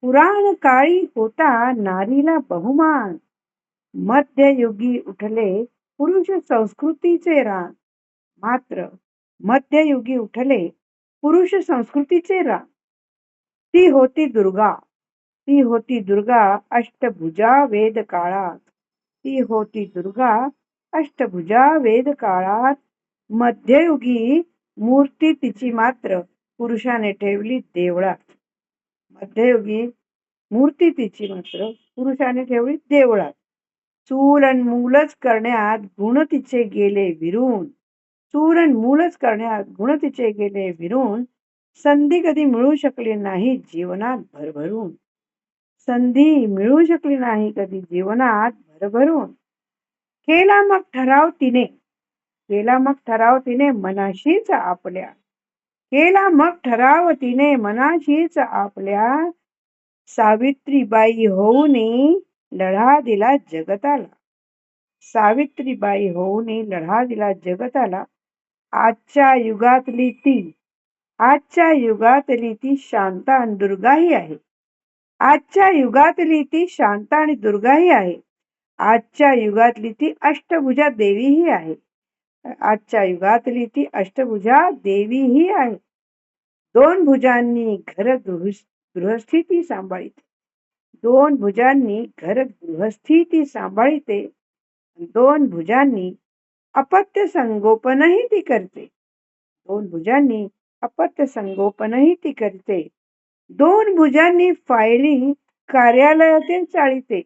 पुराण काळी होता नारीला बहुमान. मध्ययुगी उठले पुरुष संस्कृतीचे रान. मात्र मध्ययुगी उठले पुरुष संस्कृतीचे रान. ती होती दुर्गा, ती होती दुर्गा अष्टभुजा वेद काळात. ती होती दुर्गा अष्टभुजा वेद काळात. मध्ययुगी मूर्ती तिची मात्र पुरुषाने ठेवली देवळात. मध्ययुगी मूर्ती तिची मात्र पुरुषाने ठेवली देवळात. चूल अन मूलच करण्यात गुण तिचे गेले विरून. चूल अन मूलच करण्यात गुण तिचे गेले विरून. संधी कधी मिळू शकली नाही जीवनात भरभरून. संधी मिळू शकली नाही कधी जीवनात भरभरून. केला मग ठराव तिने, केला मग ठराव तिने मनाशीच आपल्या. केला मग ठराव तिने मनाशीच आपल्या. सावित्रीबाई होऊनी लढा दिला जगताला. सावित्रीबाई होऊनी लढा दिला जगताला. आजच्या युगातली ती शांत आणि दुर्गाही आहे. आजच्या युगातली ती शांत आणि दुर्गाही आहे. आजच्या युगातली ती अष्टभुजा देवीही आहे. आजच्या युगातली ती अष्टभुजा देवीही आहे. 2 भुजांनी गृहस्थी ती सांभाळीते. 2 भुजांनी गृहस्थी ती सांभाळीते. 2 भुजांनी अपत्य संगोपनही ती करते. 2 भुजांनी अपत्य संगोपनही ती करते. 2 भुजांनी फायली कार्यालयातील चाळीते.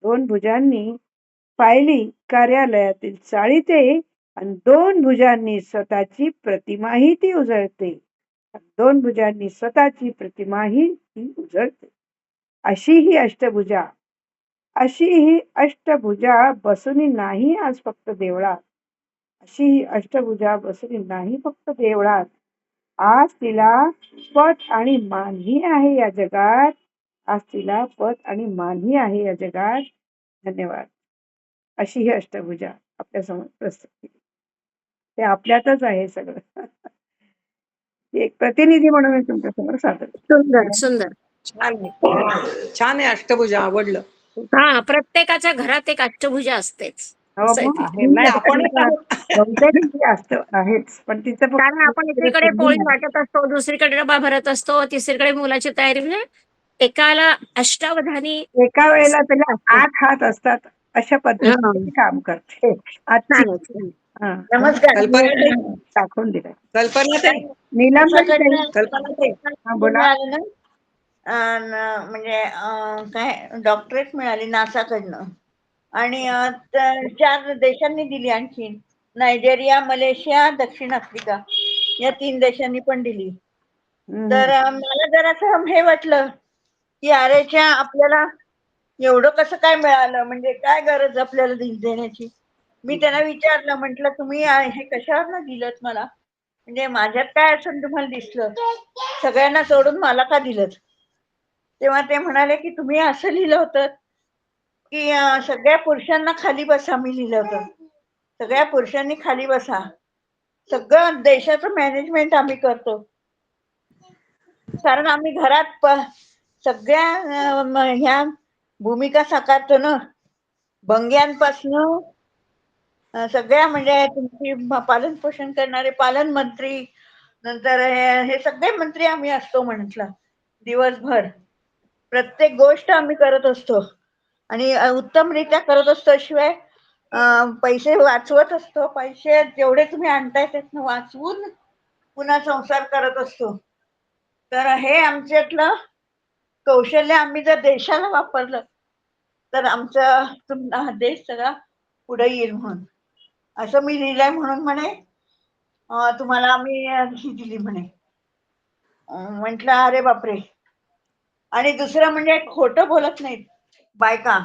2 भुजांनी फायली कार्यालयातील चाळीते आणि 2 भुजांनी स्वतःची प्रतिमाही ती उजळते. 2 भुजांनी स्वतःची प्रतिमाही ती उजळते. अशी ही अष्टभुजा बसुनी नाही आज फक्त देवळात. अशी ही अष्टभुजा बसुनी नाही फक्त देवळात. आज तिला पत आणि मानही आहे या जगात. आज तिला पत आणि मानही आहे या जगात. धन्यवाद. अशी ही अष्टभुजा आपल्या समोर प्रस्तुत केली. ते आपल्यातच आहे सगळं. एक प्रतिनिधी म्हणून मी तुमच्या समोर सादर केलं. सुंदर सुंदर. छान आहे. छान आहे अष्टभुजा, आवडलं. हा, प्रत्येकाच्या घरात एक अष्टभुजा असतेच. हो, असं आहे मग ते. आहे. नाही आपण बहुतेक ती आहेच, पण तिचं फक्त कारण आपण एकीकडे पोळी वाटत असतो, दुसरीकडे डबा भरत असतो, तिसरीकडे मुलाची तयारी, म्हणजे एकाला अष्टावधानी एका वेळेला त्याला 8 हात असतात अशा पद्धतीने काम करते. आजची छान आहे. हा, नमस्कार. कल्पना दाखवून दिलं. ताई नीलमताई, कल्पना ताई हा बोला. मिळालं ना म्हणजे काय डॉक्टरेट मिळाली नासाकडनं आणि 4 देशांनी दिली. आणखी नायजेरिया, मलेशिया, दक्षिण आफ्रिका या 3 देशांनी पण दिली. तर मला जरासं हे वाटलं की अरेच्या आपल्याला एवढं कसं काय मिळालं, म्हणजे काय गरज आपल्याला देण्याची. मी त्यांना विचारलं, म्हटलं तुम्ही हे कशावर दिलं मला, म्हणजे माझ्यात काय असं तुम्हाला दिसलं, सगळ्यांना सोडून मला का दिलं. तेव्हा ते म्हणाले की तुम्ही असं लिहिलं होतं की सगळ्या पुरुषांना खाली बसा. मी लिहिलं होतं सगळ्या पुरुषांनी खाली बसा, सगळं देशाचं मॅनेजमेंट आम्ही करतो. कारण आम्ही घरात सगळ्या ह्या भूमिका साकारतो ना, भंग्यांपासनं सगळ्या, म्हणजे तुमची पालन पोषण करणारे पालन मंत्री, नंतर हे सगळे मंत्री आम्ही असतो. म्हटलं दिवसभर प्रत्येक गोष्ट आम्ही करत असतो आणि उत्तमरित्या करत असतो. शिवाय पैसे वाचवत असतो. पैसे जेवढे तुम्ही आणताय त्यातनं वाचवून पुन्हा संसार करत असतो. तर हे आमच्यातलं कौशल्य आम्ही जर देशाला वापरलं तर आमचा देश सगळा पुढे येईल म्हणून असं मी लिहिलंय. म्हणून म्हणे तुम्हाला आम्ही ही दिली म्हणे. म्हटलं अरे बापरे. आणि दुसरं म्हणजे खोटं बोलत नाहीत बायका,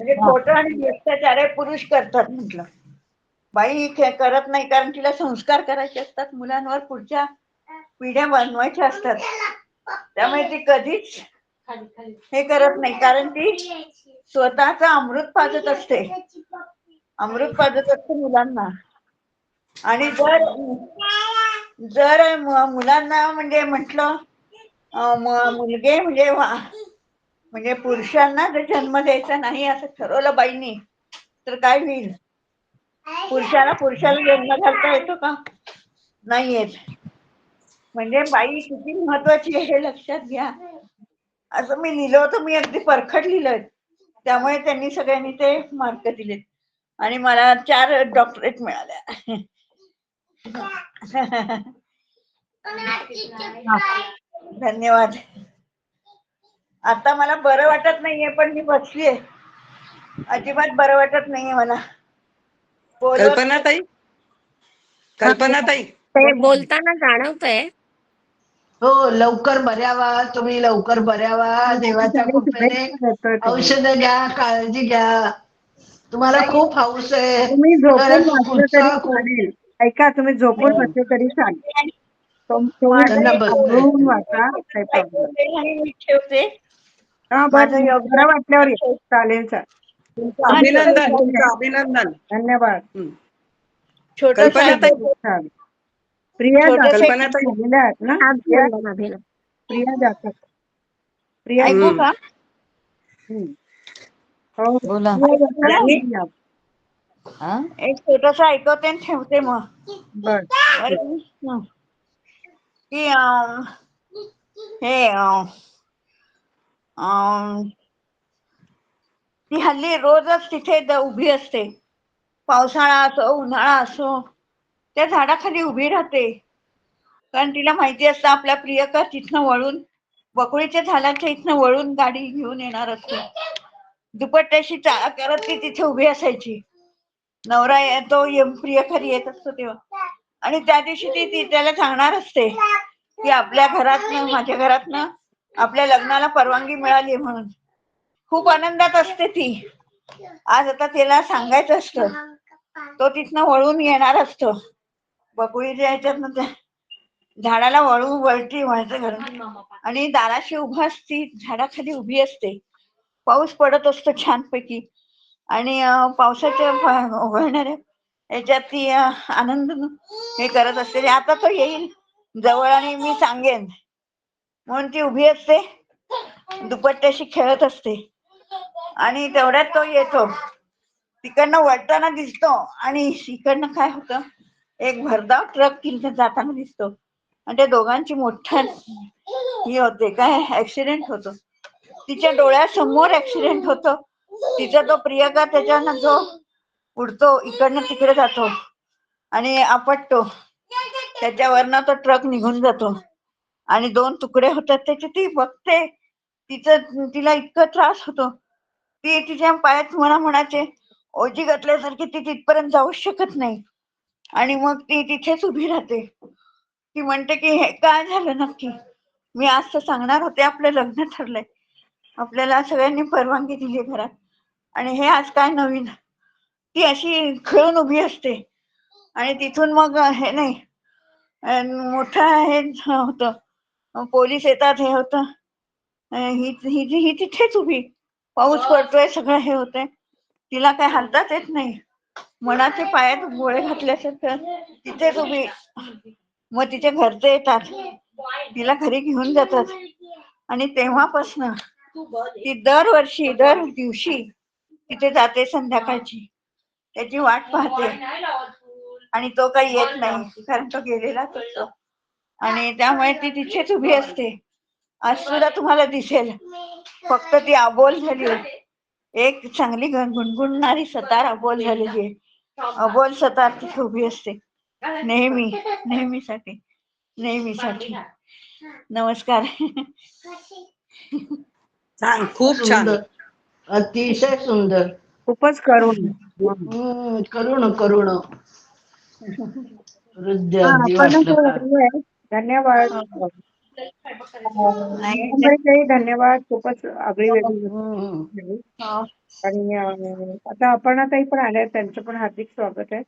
म्हणजे खोटं आणि भ्रष्टाचार हे पुरुष करतात. म्हटलं बाई करत नाही, कारण तिला संस्कार करायचे असतात, मुलांवर पुढच्या पिढ्या बनवायच्या असतात. त्यामुळे ती कधीच हे करत नाही, कारण ती स्वतःचा अमृत पाजत असते. मुलांना. आणि जर मुलांना म्हणजे म्हटलं मुलगे म्हणजे पुरुषांना जर जन्म द्यायचा नाही असं ठरवलं बाईंनी, तर काय होईल. पुरुषाला जन्म घालता येतो का, नाही येत. म्हणजे बाई किती महत्वाची आहे हे लक्षात घ्या. असं मी लिहिलं होतं. मी अगदी परखड लिहिलंय, त्यामुळे त्यांनी सगळ्यांनी ते मार्क दिलेत आणि मला 4 डॉक्टरेट मिळाल्या. धन्यवाद. आता मला बरं वाटत नाहीये, पण मी बसलीये. अजिबात बरं वाटत नाहीये मला. कल्पना ताई ते बोलताना जाणवतंय. हो, लवकर बऱ्या व्हा. तुम्ही लवकर बऱ्या व्हा. देवाच्या कृपेने औषध घ्या, काळजी घ्या. तुम्हाला खूप हाऊस आहे. तुम्ही झोपून खरंच वाचलं तरी पुढचा खूप चालेल. ऐका, तुम्ही झोपून वाचलं तरी चालेल. तुम्ही त्यांना बसतोय. झोपून वाचा, काही प्रॉब्लेम. आणि मी ठेवते. हा, माझं बरं योगदान बरं वाटल्यावर ये. चालेल. तुमचं अभिनंदन. धन्यवाद. हं. छोटस कल्पनाताई, छान. प्रिया छोटस जाधव कल्पनाताई, झालेल्या आहेत ना? आज प्रिया बोलला अभिनव. प्रिया जाधव. प्रिया ऐकू हम्म. का? हम्म. हो हो. बोला. प्रिया ऐकू जाधव ना? ज्यांनी बोलूया. हा एक छोटस ऐकवते आणि ठेवते मग. बर. बरं. हं. की हे अं, ती हल्ली रोजच तिथे उभी असते. पावसाळा असो उन्हाळा असो त्या झाडाखाली उभी राहते. कारण तिला माहिती असतं आपल्या प्रियकर तिथनं वळून बकुळीच्या झाडाच्या इथनं वळून गाडी घेऊन येणार असते. दुपट्ट्याशी चाळा करत ती तिथे उभी असायची. नवरा येतो प्रियकर येत असतो तेव्हा. आणि त्या दिवशी ती त्याला सांगणार असते की आपल्या घरातनं माझ्या घरातनं आपल्या लग्नाला परवानगी मिळाली म्हणून. खूप आनंदात असते ती. आज आता तिला सांगायचं असतं. तो तिथनं वळून येणार असतो. बकुळीच्या ह्याच्यातनं त्या झाडाला वळती व्हायचं घर आणि दाराशी उभा असती झाडाखाली उभी असते. पाऊस पडत असतो छानपैकी आणि पावसाच्या उघडणाऱ्या याच्यात ती आनंद हे करत असते. आता तो येईल जवळ आणि मी सांगेन म्हणून ती उभी असते. दुपट्ट्याशी खेळत असते आणि तेवढ्यात तो येतो. तिकडनं वळताना दिसतो आणि इकडनं काय होतं एक भरधाव ट्रक तिथे जाताना दिसतो आणि त्या दोघांची मोठ्या ही होते काय ऍक्सिडेंट होतो. तिच्या डोळ्यासमोर ऍक्सिडेंट होतो. तिचा तो प्रियकर त्याच्यानं जो उडतो इकडनं तिकडे जातो आणि आपटतो. त्याच्यावरनं तो ट्रक निघून जातो आणि 2 तुकडे होतात त्याचे. ती बघते तिला इतका त्रास होतो. ती तिच्या पायात मला म्हणायचे ओजी घातल्यासारखी ती तिथपर्यंत जाऊ शकत नाही आणि मग ती तिथेच उभी राहते. ती म्हणते की हे काय झालं नक्की. मी आज तर सांगणार होते आपलं लग्न ठरलंय. आपल्याला सगळ्यांनी परवानगी दिली घरात आणि हे आज काय नवीन. ती अशी खेळून उभी असते आणि तिथून मग हे नाही मोठं हे होतं. पोलीस येतात हे होतं. ही तिथेच उभी. पाऊस पडतोय सगळं हे होतंय. तिला काय हालताच येत नाही. मनाचे पायात गोळे घातल्यासारखं तिथेच उभी. मग तिच्या घरचे येतात तिला घरी घेऊन जातात आणि तेव्हापासनं ती दरवर्षी दर दिवशी तिथे जाते संध्याकाळची. त्याची वाट पाहते आणि तो काही येत नाही कारण तो गेलेलाच असतो आणि त्यामुळे ती तिथेच उभी असते. आज सुद्धा तुम्हाला दिसेल फक्त ती अबोल झाली. एक चांगली गुणगुणणारी सतार अबोल झालेली आहे. अबोल सतार तिथे उभी असते नेहमीसाठी. नमस्कार. छान, खूप छान. सुंदर, अतिशय सुंदर. खूपच करुण. करुण करुण हृदय हा अगदी आपण वाटलं फार. धन्यवाद. नाही ताई धन्यवाद. खूपच आगळी वेगळी हम्म. झाली. आणि आता अपर्णाताई पण आल्या त्यांचं पण हार्दिक स्वागत आहे.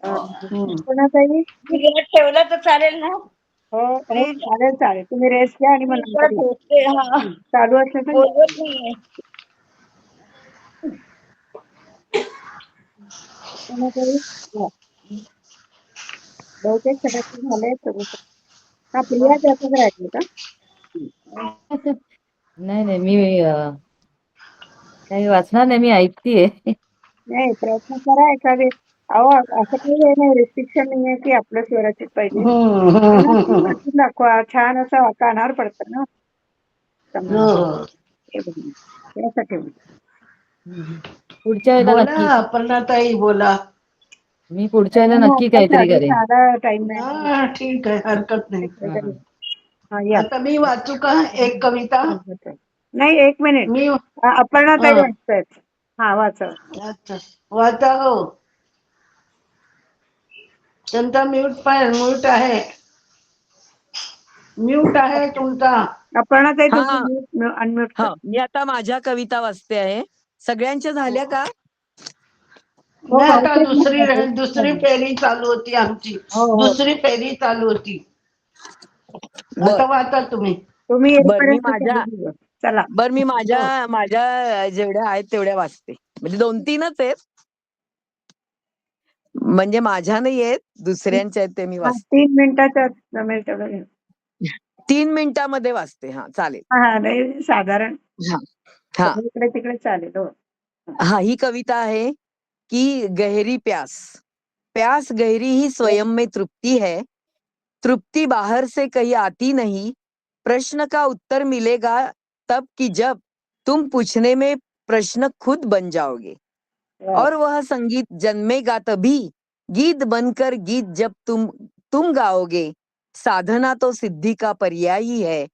अपर्णाताई ठेवलं तर चालेल ना हो हो प्लीज. चालेल चालेल. तुम्ही रेस्ट घ्या आणि मग मी नंतर या. झोपते. हा चालू असलं तर या. बोलत नाहीये. अपर्णाताई या. बहुतेक सगळ्यांचे झाले सगळं. हा प्रिया त्यातच राहिली का? नाही नाही मी काही वाचणार नाही, मी ऐकतीये. नाही प्रयत्न करा एखादे. अहो असं काही हे नाही रिस्ट्रिक्शन नाहीये की आपल्या स्वराचीच पाहिजे. त्यांना ती वाचून दाखवा. छान असं कानावर पडतं ना. समजा हे बघून. त्यासाठी पुढच्या वेळेला बोला नक्की, अपर्णाताई बोला. मी पुढच्या वेळेला नक्की काहीतरी करेन. साधा टाइम नाही. हा ठीक आहे, हरकत नाही. हा. हा या. आता मी वाचू का एक कविता? नाही 1 मिनिट. मी अपर्णाताई हा. वाचतायत. हा वाचा. अच्छा वाचा हो. त्यांचा म्यूट आहे. म्यूट आहे तुमचा. अपर्णाताई हा तुम्ही अनम्यूट हा करा. मी आता माझ्या कविता वाचते आहे. सगळ्यांच्या झाल्या का? हो नाही आता बहुतेक नाही. दुसरी फेरी चालू होती आमची. हो हो दुसरी फेरी चालू होती. बर आता वाचा तुम्ही. तुम्ही बर मी येईपर्यंत माझ्या चालू ठेवा. चला. बर मी हो. माझ्या जेवढ्या आहेत तेवढ्या वाचते. म्हणजे 2-3च आहेत. म्हणजे माझ्या नाही आहेत, दुसऱ्यांच्या आहेत ते मी हा, वाचते. 3 मिनिटाच्या आत जमेल तेवढं घ्या. 3 मिनिटामध्ये वाचते. हा चालेल. हा, नाही साधारण हा हा इकडे तिकडे चालेल. हो. हा ही कविता आहे कि गहरी प्यास, प्यास गहरी ही स्वयं में तृप्ति है, तृप्ति बाहर से कहीं आती नहीं, प्रश्न का उत्तर मिलेगा तब कि जब तुम पूछने में प्रश्न खुद बन जाओगे, वाह. और वह संगीत जन्मेगा तभी, गीत बनकर गीत जब तुम गाओगे, साधना तो सिद्धि का पर्याय ही है,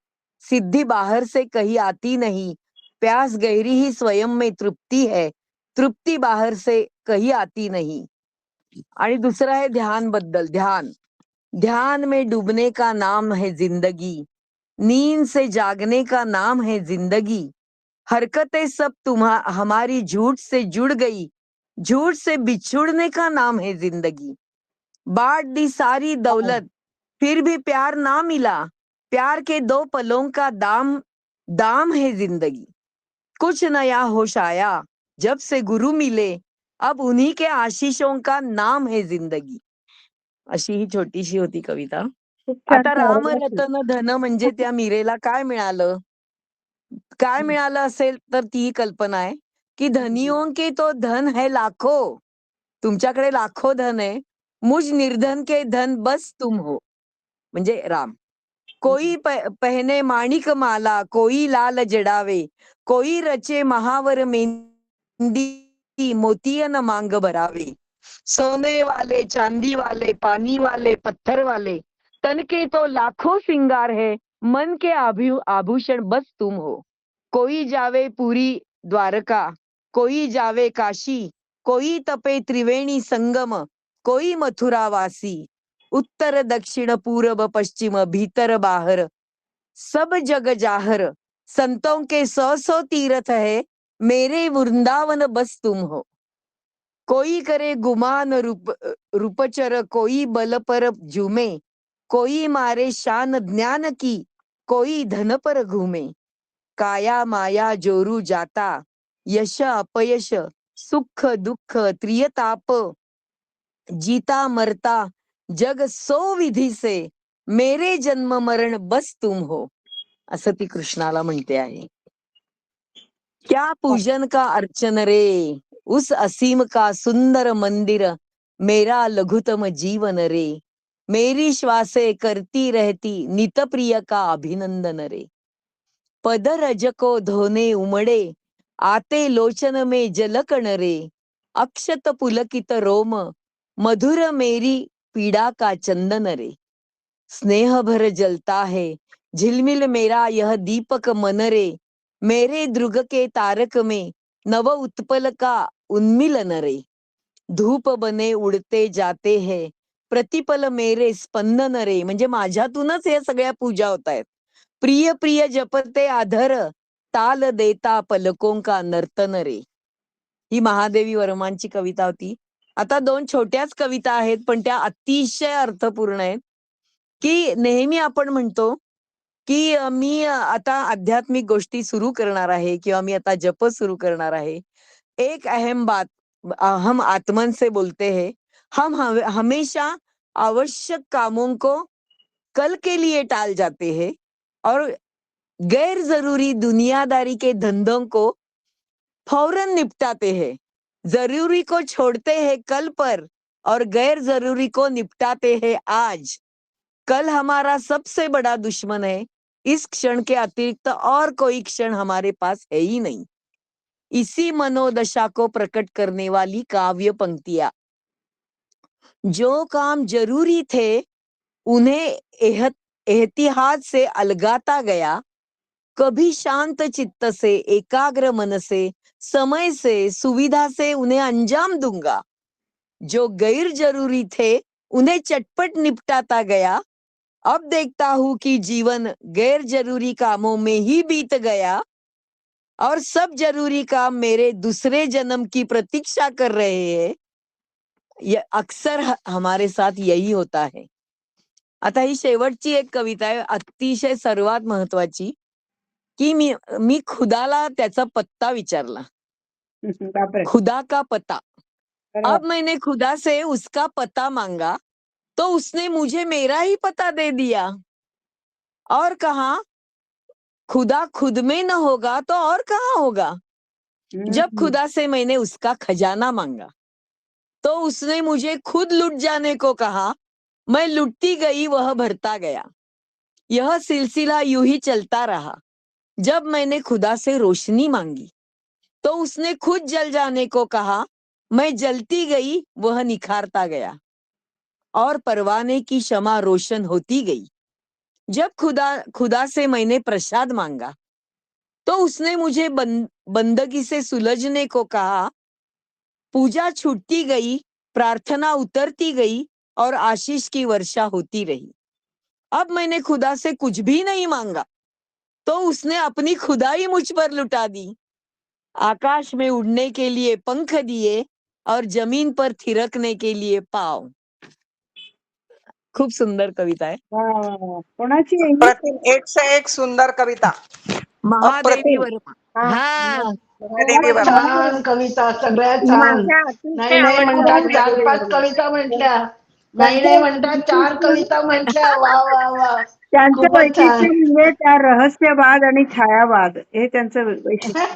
सिद्धि बाहर से कहीं आती नहीं, प्यास गहरी ही स्वयं में तृप्ति है, तृप्ति बाहर से कहीं आती नहीं. आणि दुसरा आहे ध्यान बद्दल. ध्यान, ध्यान में डूबने का नाम है जिंदगी, नींद से जागने का नाम है जिंदगी, हरकतें सब हमारी झूठ से जुड़ गई, झूठ से बिछुड़ने का नाम है जिंदगी, बांट दी सारी दौलत फिर भी प्यार ना मिला, प्यार के 2 पलों का दाम है जिंदगी, कुछ नया होश आया जब से गुरु मिले, अब उन्हीं के आशीषों का नाम है जिंदगी. अशी ही छोटीशी होती कविता. खूप छान आता राम paragraph आहे. रतन धन म्हणजे त्या मीरेला काय मिळालं? काय मिळालं असेल तर ती कल्पना आहे की धनियों के तो धन है लाखों, तुमच्याकडे लाखो धन आहे, मुझ निर्धन के धन बस तुम हो, म्हणजे राम. कोई पहने माणिक माला, कोई लाल जडावे, कोई रचे महावर मेहंदी, मोतियन मांग भरावे, सोने वाले चांदी वाले पानी वाले पत्थर वाले, तन के तो लाखों सिंगार है, मन के आभूषण बस तुम हो. कोई जावे पुरी द्वारका, कोई जावे काशी, कोई तपे त्रिवेणी संगम, कोई मथुरा वासी, उत्तर दक्षिण पूरब पश्चिम भीतर बाहर, सब जग जाहर, संतों के 100 तीर्थ है, मेरे वृंदावन बस तुम हो. कोई करे गुमान रूपचर, कोई बल पर झूमे, कोई मारे शान ज्ञान की, कोई धन पर घूमे, काया माया जोरू जाता, यश अपयश सुख दुःख त्रियताप, जीता मरता जग सो विधी से, मेरे जन्म मरण बस तुम हो, असं ती कृष्णाला म्हणते आहे. क्या पूजन का अर्चन रे, उस असीम का सुंदर मंदिर, मेरा लघुतम जीवन रे, मेरी श्वासे करती रहती नित प्रिय का अभिनंदन रे, पद रज को धोने उमड़े, आते लोचन में जलकण रे, अक्षत पुलकित रोम, मधुर मेरी पीड़ा का चंदन रे, स्नेह भर जलता है झिलमिल मेरा यह दीपक मन रे, मेरे दृग के तारक में नव उत्पल का उन्मिलन रे, धूप बने उडते जाते हैं प्रतिपल मेरे स्पंदन रे, म्हणजे माझ्यातूनच हे सगळ्या पूजा होत आहेत. प्रिय प्रिय जपते आधर, ताल देता पलकों का नर्तन रे. ही महादेवी वर्मांची कविता होती. आता 2 छोट्याच कविता आहेत पण त्या अतिशय अर्थपूर्ण आहेत. की नेहमी आपण म्हणतो की मी आता आध्यात्मिक गोष्टी सुरू करणार आहे किंवा मी आता जप सुरू करणार आहे. एक अहम बात, हम आत्मन से बोलते हैं, हम हमेशा आवश्यक कामों को कल के लिए टाल जाते हैं और गैर जरूरी दुनियादारी के धंधों को फौरन निपटाते हैं. जरूरी को छोड़ते हैं कल पर और गैर जरूरी को निपटाते हैं आज. कल हमारा सबसे बड़ा दुश्मन है, इस क्षण के अतिरिक्त और कोई क्षण हमारे पास है ही नहीं. इसी मनोदशा को प्रकट करने वाली काव्य पंक्तियां. जो काम जरूरी थे उन्हें एहतियात से अलगाता गया, कभी शांत चित्त से एकाग्र मन से समय से सुविधा से उन्हें अंजाम दूंगा. जो गैर जरूरी थे उन्हें चटपट निपटाता गया, अब देखता हूं कि जीवन गैर जरूरी कामों में ही बीत गया और सब जरूरी काम मेरे दूसरे जन्म की प्रतीक्षा कर रहे हैं. ये अक्सर हमारे साथ यही होता है. आता ही शेवटची एक कविता आहे अतिशय सर्वात महत्वाची, की मी खुदाला त्याचा पत्ता विचारला. बापरे. खुदा का पता. बरोबर. अब मैंने खुदा से उसका पता मांगा तो उसने मुझे मेरा ही पता दे दिया और कहा खुदा खुद में न होगा तो और कहाँ होगा। जब हम्म. खुदा से मैंने उसका खजाना मांगा तो उसने मुझे खुद लुट जाने को कहा। मैं लुटती गई, वह भरता गया। यह सिलसिला यूं ही चलता रहा। जब मैंने खुदा से रोशनी मांगी तो उसने खुद जल जाने को कहा। मैं जलती गई, वह निखारता गया और परवाने की शमा रोशन होती गई। जब खुदा से मैंने प्रसाद मांगा तो उसने मुझे बंदगी से सुलझने को कहा। पूजा छूटती गई, प्रार्थना उतरती गई और आशीष की वर्षा होती रही। अब मैंने खुदा से कुछ भी नहीं मांगा तो उसने अपनी खुदाई मुझ पर लुटा दी। आकाश में उड़ने के लिए पंख दिए और जमीन पर थिरकने के लिए पाँव। खूप सुंदर कविता आहे. वा वा वा. कोणाची आहे ही? प्रतिम, एक से एक सुंदर कविता. महादेवी अप्रतिम. वर्मा. हा. हा. महादेवी खूपच वर्मा. छान कविता, सगळ्या छान. माझ्या अतिशय नाही नाही आवडत्या म्हणतात महादेवी 4-5 वर्मा. कविता म्हटल्या. नाही त्यांचं नाही म्हणतात 4 कविता म्हटल्या. वा वा वा. त्यांचं खूपच छान. वैशिष्ट्य म्हणजे त्या रहस्यवाद आणि छायावाद हे त्यांचं वैशिष्ट्य आहे.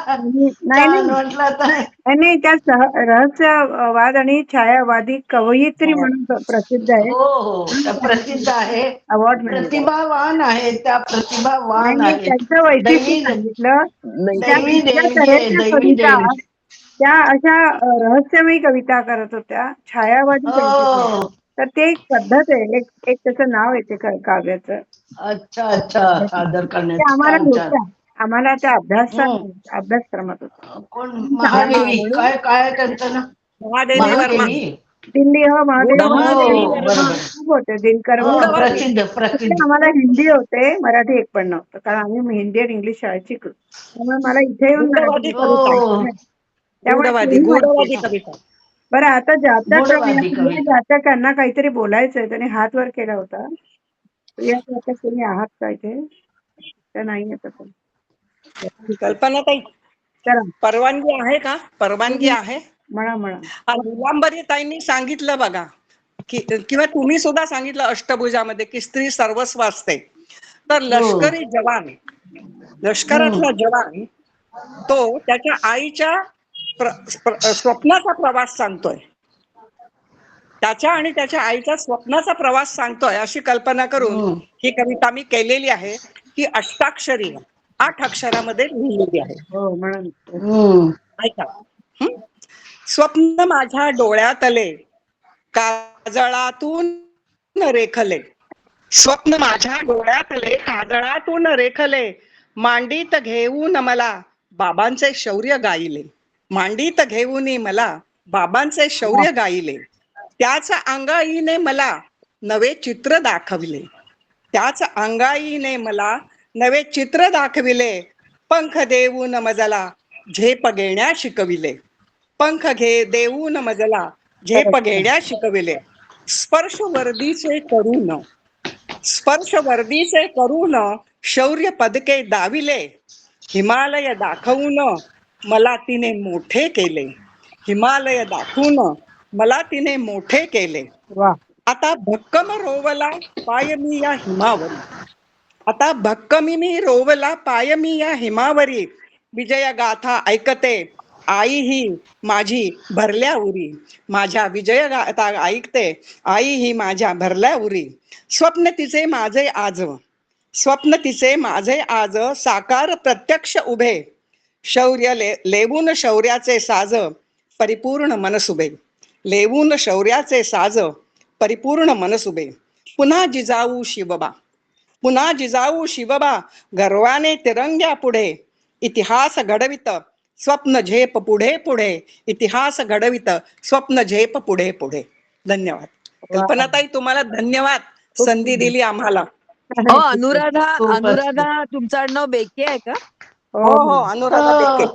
नाही छान नाही म्हटलं तर. नाही त्या रहस्यवाद आणि छायावादी कवयित्री म्हणून प्रसिद्ध आहे. हो हो, त्या प्रसिद्ध आहे. अवॉर्ड मिळाला. प्रतिभावान आहे, त्या नाही प्रतिभावान नाही आहेत. त्यांचं वैशिष्ट्य दैवी सांगितलं. नाही. त्या दैवी इतक्या देणगी आहे, तऱ्हेच्या दैवी कविता देणगी. त्या अशा रहस्यमयी कविता करत होत्या, छायावादी कविता करत हो. होत्या. तर ते एक पद्धत आहे, एक एक त्याचं नाव आहे ते काव्याचं. अच्छा अच्छा, सादर ते करण्यात आम्हाला छान छान. होत्या. आम्हाला त्या हम्म. अभ्यासक्रमात होत्या. कोण चांगलं महादेवी, आहे. काय काय त्यांचं नाव? महादेवी वर्मा. महादेवी. दिल्ली हो महादेवी हो महादेवी वर्मा. बरोबर. खूप होते. दिनकर हो वगैरे. प्रसिद्ध तसे प्रसिद्ध. आम्हाला हिंदी होते, मराठी एक पण नव्हतं. कारण आम्ही हिंदी आणि इंग्लिश शाळेत शिकलो. त्यामुळे मला इथे येऊन गूढवादी मराठी कविता. हो त्यामुळे गूढवादी तेही माहिती गूढवादी आहे. कविता. बरं आता गूढवादी कविता. जातकांना काहीतरी बोलायचंय. त्याने हात वर केला होता. प्रिया जातक तुम्ही आहात का इथे? तर नाही येत आपण. कल्पना ताई, चला परवानगी आहे का? परवानगी आहे? म्हणा म्हणा. निलांबरी ताईंनी सांगितलं बघा की, किंवा तुम्ही सुद्धा सांगितलं अष्टभुजामध्ये की स्त्री सर्वस्व असते. तर लष्करी जवान, लष्करातला जवान तो त्याच्या आईच्या स्वप्नाचा प्रवास सांगतोय. त्याच्या आणि त्याच्या आईच्या स्वप्नाचा प्रवास सांगतोय अशी कल्पना करून ही कविता मी केलेली आहे. ही अष्टाक्षरी 8 अक्षरामध्ये लिहिलेली आहे. हो म्हणा. ऐका. स्वप्न माझ्या डोळ्यातले काजळातून रेखले. स्वप्न माझ्या डोळ्यातले काजळातून रेखले. मांडीत घेऊन मला बाबांचे शौर्य गायले. मांडीत घेऊन मला बाबांचे शौर्य गायले. त्याच अंगाईने मला नवे चित्र दाखविले. त्याच अंगाईने मला नवे चित्र दाखविले. पंख देऊन मजला झेप घेण्या शिकविले. पंख देऊन मजला झेप घेण्या शिकविले. स्पर्श वर्दीचे करून शौर्य पदके दाविले. हिमालय दाखवून मला तिने मोठे केले. हिमालय दाखवून मला तिने मोठे केले. वा. आता भक्कम रोवला पाय मी या हिमावरी. आता भक्कमी मी रोवला पाय मी या हिमावरी. विजय गाथा ऐकते आई ही माझी भरल्या उरी. माझ्या विजय गाथा ऐकते आई ही माझ्या भरल्या उरी. स्वप्न तिचे माझे आज, स्वप्न तिचे माझे आज साकार प्रत्यक्ष उभे. शौर्य लेवून शौर्याचे साज परिपूर्ण मनसुबे. लेवून शौर्याचे साज परिपूर्ण मनसुबे. पुन्हा जिजाऊ शिवबा, पुन्हा जिजाऊ शिवबा गर्वाने तिरंग्या पुढे. इतिहास घडवित स्वप्न झेप पुढे पुढे. इतिहास घडवित स्वप्न झेप पुढे पुढे. धन्यवाद. कल्पनाताई तुम्हाला धन्यवाद, संधी दिली आम्हाला. हो अनुराधा तुमचं आडनाव बेके आहे का? हो हो अनुराधा बेके.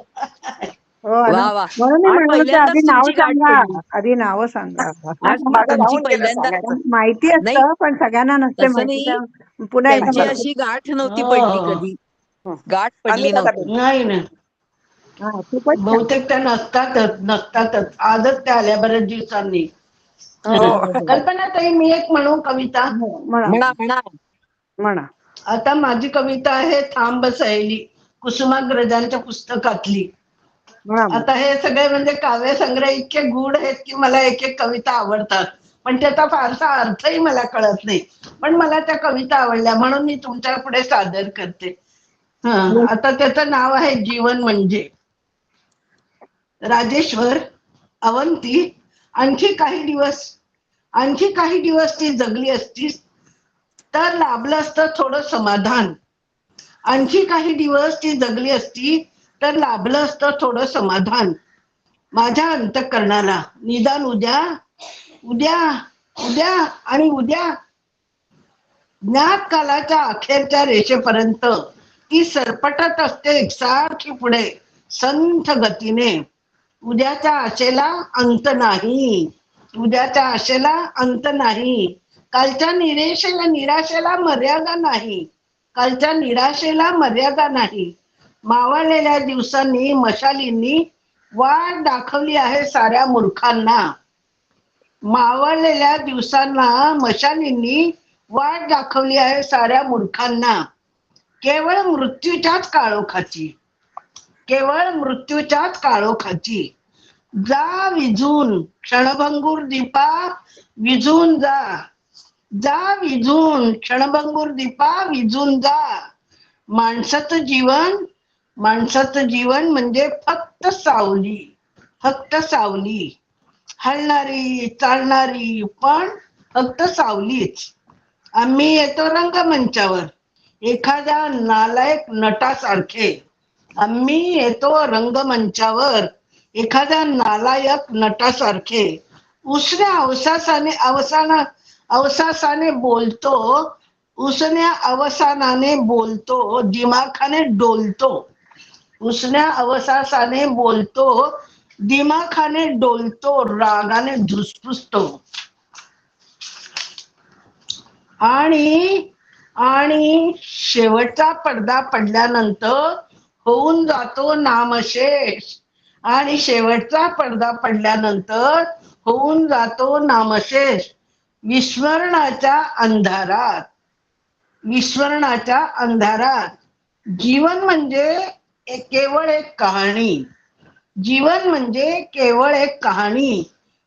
वा वा. म्हणून मी आज म्हणलं होतं, पहिल्यांदाच आधी नाव तुमची गाठ सांगा. पडली. आधी नाव सांगा. आज माझं तुमची राहून गेलं पहिल्यांदा सांगायचं. माहिती नाही. असतं पण सगळ्यांना नसते तसं माहिती. नाही. तर पुन्हा एकदा त्यांची मला- अशी गाठ नव्हती पडली कधी. गाठ पडली अनुराधा नव्हती. बेके. नाही ना. हा खूपच छान. बहुतेक त्या नसतातच आजच त्या आल्या बऱ्याच दिवसांनी. हो हो. हो हो. कल्पना ताई, मी एक म्हणू कविता? हो, म्हणा म्हणा म्हणा. म्हणा. आता माझी कविता आहे थांब सहेली, कुसुमाग्रजांच्या पुस्तकातली. म्हणा मग. आता हे सगळे म्हणजे काव्य संग्रह इतके गूढ आहेत की मला एक एक कविता आवडतात, पण त्याचा फारसा अर्थही मला कळत नाही. पण मला त्या कविता आवडल्या म्हणून मी तुमच्या पुढे सादर करते. आता त्याचं नाव आहे जीवन म्हणजे. राजेश्वर, अवंती, आणखी काही दिवस ती जगली असतीस तर लाभलं असतं थोडं समाधान. आणखी काही दिवस ती जगली असती तर लाभलं असतं थोडं समाधान. माझ्या अंतःकरणाला निदान उद्या उद्या उद्या आणि उद्या. ज्ञात कालाच्या अखेरच्या रेषेपर्यंत ती सरपटत असते एकसारखी पुढे संथ गतीने. उद्याच्या आशेला अंत नाही, उद्याच्या आशेला अंत नाही. कालच्या निराशेला मर्यादा नाही, कालच्या निराशेला मर्यादा नाही. मावळलेल्या दिवसांनी मशालींनी वाट दाखवली आहे साऱ्या मूर्खांना. मावळलेल्या दिवसांना मशालींनी वाट दाखवली आहे साऱ्या मूर्खांना. केवळ मृत्यूच्याच काळोखाची, केवळ मृत्यूच्याच काळोखाची. जा विझून क्षणभंगूर दीपा, विझून जा, जा विझून क्षणभंगूर दीपा, विझून जा. माणसाचं जीवन म्हणजे फक्त सावली, फक्त सावली. हलणारी चालणारी पण फक्त सावलीच. आम्ही येतो रंगमंचावर एखाद्या नालायक नटासारखे. आम्ही येतो रंगमंचावर एखाद्या नालायक नटासारखे. उसण्या अवसासाने बोलतो, उसण्या अवसानाने बोलतो, दिमाखाने डोलतो. उसण्या अवसासाने बोलतो, दिमाखाने डोलतो, रागाने धुसफुसतो. आणि आणि शेवटचा पडदा पडल्यानंतर होऊन जातो नामशेष. आणि शेवटचा पडदा पडल्यानंतर होऊन जातो नामशेष. विस्मरणाच्या अंधारात, विस्मरणाच्या अंधारात. जीवन म्हणजे केवळ एक कहाणी, जीवन म्हणजे केवळ एक कहाणी.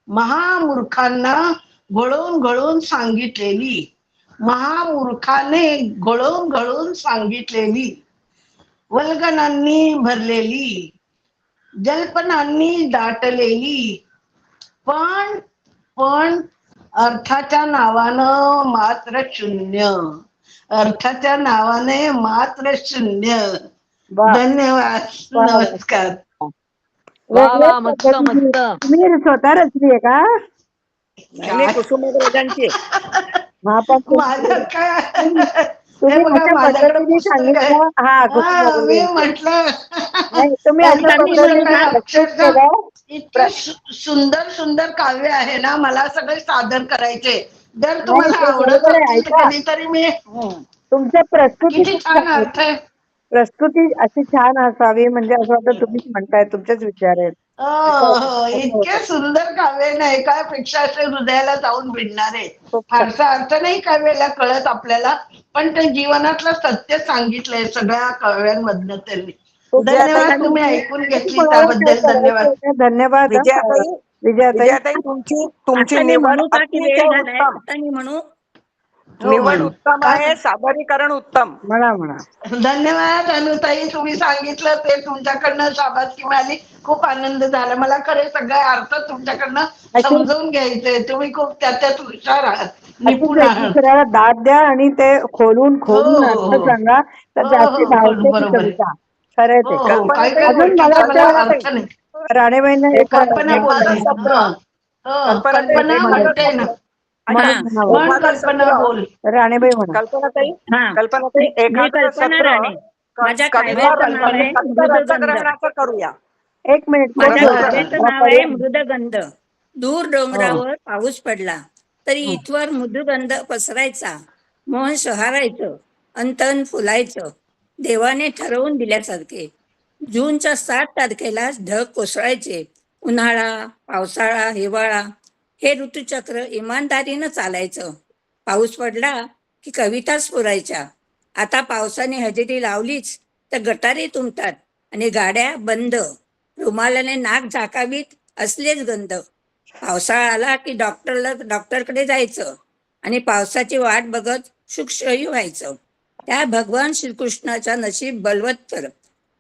महामूर्खांना घोळून घोळून सांगितलेली, महामूर्खाने घोळून घोळून सांगितलेली. वल्गनांनी भरलेली, जल्पनांनी दाटलेली. पण पण अर्थाच्या नावानं मात्र शून्य, अर्थाच्या नावाने मात्र शून्य. वा धन्यवाद, वा वा. नमस्कार. वा वेगळ्याच वा, मस्त पद्धतीने मस्त. तुम्ही स्वतः रचली आहे का? नाही कुसुमाग्रजांची. हा पण माझं काय, हे तुम्ही बघा अशा माझ्याकडे पद्धतीने पुस्तक आहे. सांगितलं. हा मी कुसुमाग्रजांचे. म्हटलं नाही तुम्ही अशा त्यांचं त्यांनी म्हणून पुस्तक पद्धतीने आहे ना प्रस्तुत अक्षरशः केलं. इतके सुंदर सुंदर काव्य आहे ना, मला सगळे सादर करायचे. जर नाही तुम्हाला ते आवडत बरोबर आहे. असतील तर ऐका, कधीतरी मी तुमच्या प्रस्तुती किती खूप छान छान आहे. अर्थ आहे. प्रस्तुती अशी छान असावी म्हणजे असं वाटतं तुम्हीच म्हणताय, तुमचेच विचार आहेत. हो, असं इतके होतं. सुंदर काव्य ना, एकापेक्षा असे हृदयाला जाऊन भिडणारे. खूप छान. फारसा अर्थ नाही काव्याला कळत आपल्याला, पण ते जीवनातलं सत्य सांगितलंय सगळ्या काव्यांमधनं त्यांनी. खूप छान. आता धन्यवाद, तुम्ही तुम्ही ऐकून तुम्ही घेतली कोणाला काय त्याबद्दल करायचं धन्यवाद. होतं? धन्यवाद हं. विजयाताई, विजयाताई. विजयाताई तुमची आता मी निवड म्हणू का की वेळ अतिशय झालाय? उत्तम. आता मी म्हणू. हो निवड म्हण उत्तम काय आहे, सादरीकरण उत्तम. म्हणा म्हणा. धन्यवाद अनुताई, तुम्ही सांगितलं ते तुमच्याकडनं शाबासकी मिळाली. खूप आनंद झाला मला. खरे सगळे अर्थ तुमच्याकडनं अशी समजून घ्यायचे. तुम्ही खूप त्याच्यात हुशार आहात, अशीच निपुण एक आहात. दुसऱ्याला दाद द्या आणि ते खोलून हो खोलून हो अर्थ हो सांगा, तर हो जास्ती हो हो भावते ती बरोबर आहे. कविता. खरंय हो ते. हो कल्पना काही ताई, काही अजून मला गोष्टीचा मला वाटतं कल्पना ताई, अर्थ नाही. राणेबाईंना एक कल्पना एखादं बोलते. सत्र, हो हो कल्पना ताई, कल्पना एखादं म्हणते ना, सत्र, हा म्हणून म्हणावं. म्हण एखादं कल्पना सत्र, बोल. राणेबाई म्हणा. कल्पना ताई, हा कल्पना ताई, मी एखादं कल्पना सत्र राणे. माझ्या कविता काव्याचं नाव आहे फक्त मृदगंध. रसग्रहणाचं करूया. एक मिनिट माझ्या बोलू बरं. काव्याचं जरा नाव आहे पर्याय. मृदगंध. दूर हो डोंगरावर पाऊस पडला तरी हं. इथवर मृदुगंध पसरायचा. मन शहारायचं, अंतन फुलायचं, देवाने ठरवून दिल्यासारखे. जूनच्या 7 तारखेला ढग कोसळायचे. उन्हाळा, पावसाळा, हिवाळा हे ऋतुचक्र इमानदारीनं चालायचं. पाऊस पडला की कविता स्फुरायच्या. आता पावसाने हजेरी लावलीच तर गटारे तुंबतात आणि गाड्या बंद. रुमालाने नाक झाकावीत असलेच गंध. पावसाळा आला की डॉक्टरकडे जायचं आणि पावसाची वाट बघत शुकशही व्हायचं. त्या भगवान श्रीकृष्णाचा नशीब बलवत्तर.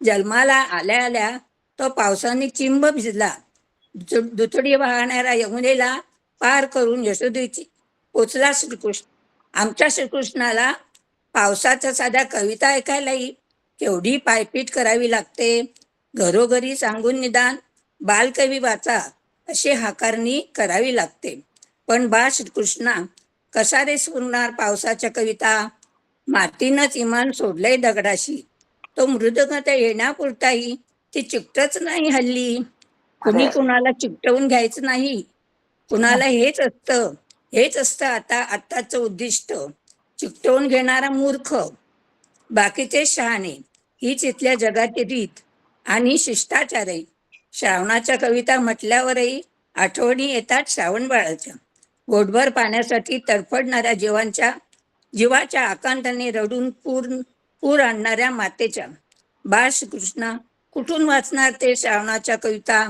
जन्माला आल्या आल्या तो पावसाने चिंब भिजला. दुथडी वाहणाऱ्या यमुनेला पार करून यशोदेची पोचला श्रीकृष्ण. आमच्या श्रीकृष्णाला पावसाच्या साध्या कविता ऐकायलाही केवढी पायपीट करावी लागते. घरोघरी सांगून निदान बालकवी वाचा अशी हाकारणी करावी लागते. पण बा श्रीकृष्णा, कसा रे स्फुरणार पावसाच्या कविता? मातीनंच इमान सोडलंय दगडाशी. तो मृदगत येण्यापुरताही ती चिकटच नाही हल्ली. कुणी कुणाला चिकटवून घ्यायचं नाही. कुणाला हेच असतं आताचं उद्दिष्ट. चिकटवून घेणारा मूर्ख, बाकीचे शहाणे. हीच इथल्या जगाची रीत आणि शिष्टाचार आहे. श्रावणाच्या कविता म्हटल्यावरही आठवणी येतात श्रावण बाळाच्या. पोटभर पाण्यासाठी तडफडणाऱ्या जीवाच्या आकांताने रडून पूर आणणाऱ्या मातेच्या. बाळ श्रीकृष्णा, कुठून वाचणार ते श्रावणाच्या कविता?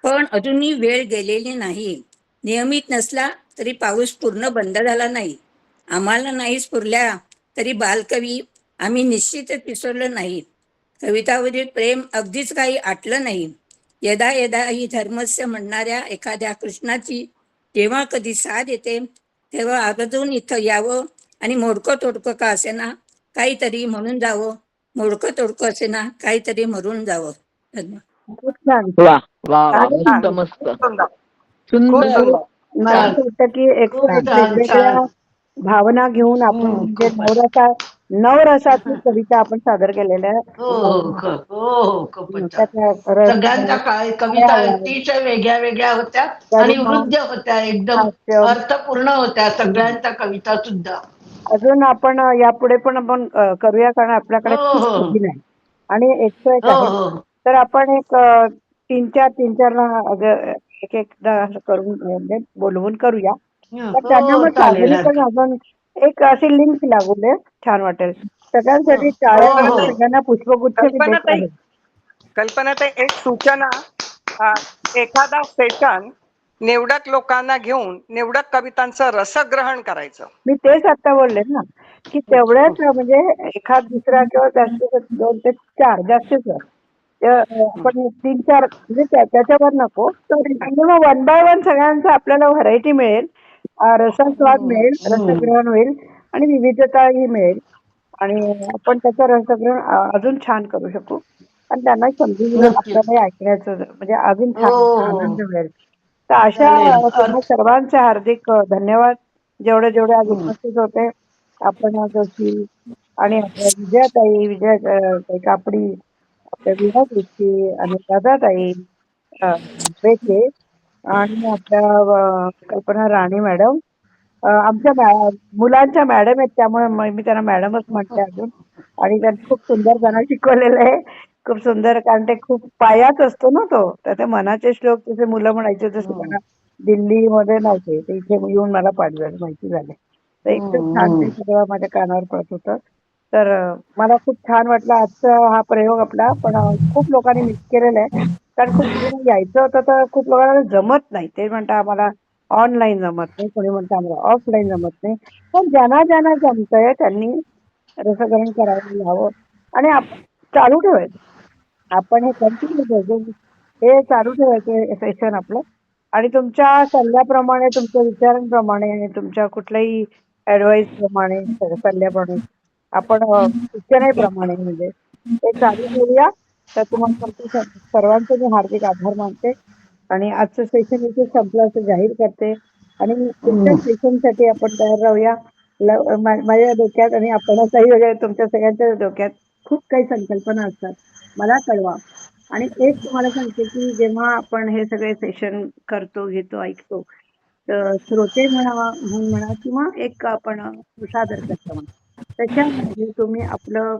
पण अजूनही वेळ गेलेली नाही. नियमित नसला तरी पाऊस पूर्ण बंद झाला नाही. आम्हाला नाही स्फुरल्या तरी बालकवी आम्ही निश्चितच विसरलो नाही. कवितावरील प्रेम अगदीच काही आटलं नाही. यदा यदा ही धर्मस्य म्हणणाऱ्या एखाद्या कृष्णाची जेव्हा कधी साथ येते तेव्हा आवर्जून इथं यावं आणि मोडकं तोडकं का असेना काहीतरी म्हणून जावं. मोडकं तोडकं असेना काहीतरी म्हणून जावं. धन्यवाद. खूप छान. वा वा वा, आणि मस्त मस्त, सुंदर. सुंदर. सुंदर. मला असं वाटतं की एक खूप छान वेगवेगळ्या छान. भावना घेऊन आपण म्हणजे खूपच. नवरसाची कविता आपण सादर केलेल्या हो हो हो खूपच छान. त्याचा रस, सगळ्यांच्या कविता अतिशय वेगळ्या वेगळ्या होत्या आणि करुणा, वृद्ध होत्या, एकदम हास्य. अर्थपूर्ण होत्या सगळ्यांच्या कविता सुद्धा. अजून आपण यापुढे पण आपण करूया, कारण आपल्याकडे हो खूप हो दिन आहे आणि 101 हो आहे. हो तर आपण एक 3-4 एक एकदा असं करून म्हणजे बोलवून करूया. तर त्यांना हो मग चालेल सादरीकरण हरकत. अजून एक अशी लिंक लागू दे, छान वाटेल. सगळ्यांसाठी हो टाळ्या हो आणि सगळ्यांना पुष्पगुच्छ मी देत कल्पनाताई आहे. कल्पनाताई एक सूचना. अ, एखादा सेशन निवडक लोकांना घेऊन निवडक कवितांचं रसग्रहण करायचं. मी तेच आता बोलले ना, की तेवढ्याच म्हणजे एखाद दुसरा किंवा जास्तीत 2 ते 4 जास्तीत जास्त. आपण 3-4 म्हणजे त्याच्यावर नको. म्हणजे मग वन बाय वन सगळ्यांचं आपल्याला व्हरायटी मिळेल, रसास्वाद मिळेल, रसग्रहण होईल आणि विविधताही मिळेल आणि आपण त्याचं रसग्रहण अजून छान करू शकू आणि त्यांना समजून घेऊन नक्कीच. आपल्याला ऐकण्याचं म्हणजे अजून हो छान हो आनंद मिळेल. तर अशा चालेल. तुम्हा सर्वांचे हार्दिक धन्यवाद. जेवढे आज हं. उपस्थित होते. आपण जोशी आणि आपल्या विजया कापडी, आपल्या वीणा जोशी आणि दादाताई बेके आणि आपल्या कल्पना राणे मॅडम, आमच्या मुलांच्या मॅडम आहेत, त्यामुळे मी त्यांना मॅडमच म्हणते अजून. आणि त्यांनी खूप सुंदर त्यांना शिकवलेलं आहे. खूप सुंदर, कारण ते खूप पायाच असतो ना तो. तर ते मनाचे श्लोक जसे मुलं म्हणायचे तसे त्यांना दिल्लीमध्ये नव्हते, ते इथे येऊन मला पाठवायला माहिती झाले. तर इतकं छान ते सगळं माझ्या कानावर पडत होतं. तर मला खूप छान वाटलं आजचा हा प्रयोग आपला. पण खूप लोकांनी मिस केलेला आहे, कारण खूप जणांना यायचं होतं तर खूप लोकांना जमत नाही. ते म्हणतात आम्हाला ऑनलाईन जमत नाही, कोणी म्हणतं आम्हाला ऑफलाईन जमत नाही. पण ज्यांना ज्यांना जमतंय त्यांनी रसग्रहण करायला यावं आणि चालू ठेवायचं. आपण हे कंटिन्यू ठेवायचं, हे चालू ठेवायचं सेशन आपलं. आणि तुमच्या सल्ल्याप्रमाणे, तुमच्या विचारांप्रमाणे आणि तुमच्या कुठल्याही ऍडवाइस प्रमाणे, सल्ल्याप्रमाणे आपण सूचनेप्रमाणे म्हणजे ते चालू ठेवूया. तर तुम्हाला सर्वांचे मी हार्दिक आभार मानते आणि आजचं सेशन इथे संपलं असं जाहीर करते आणि पुढच्या सेशनसाठी आपण तयार राहूया. माझ्या डोक्यात आणि आपणाचाही वगैरे तुमच्या सगळ्यांच्या डोक्यात खूप काही संकल्पना असतात. मला कळवा. आणि एक तुम्हाला सांगते की जेव्हा आपण हे सगळे सेशन करतो, घेतो, ऐकतो, तर श्रोते म्हणा किंवा एक आपण सादर करतो म्हणा, त्याच्यामध्ये तुम्ही आपलं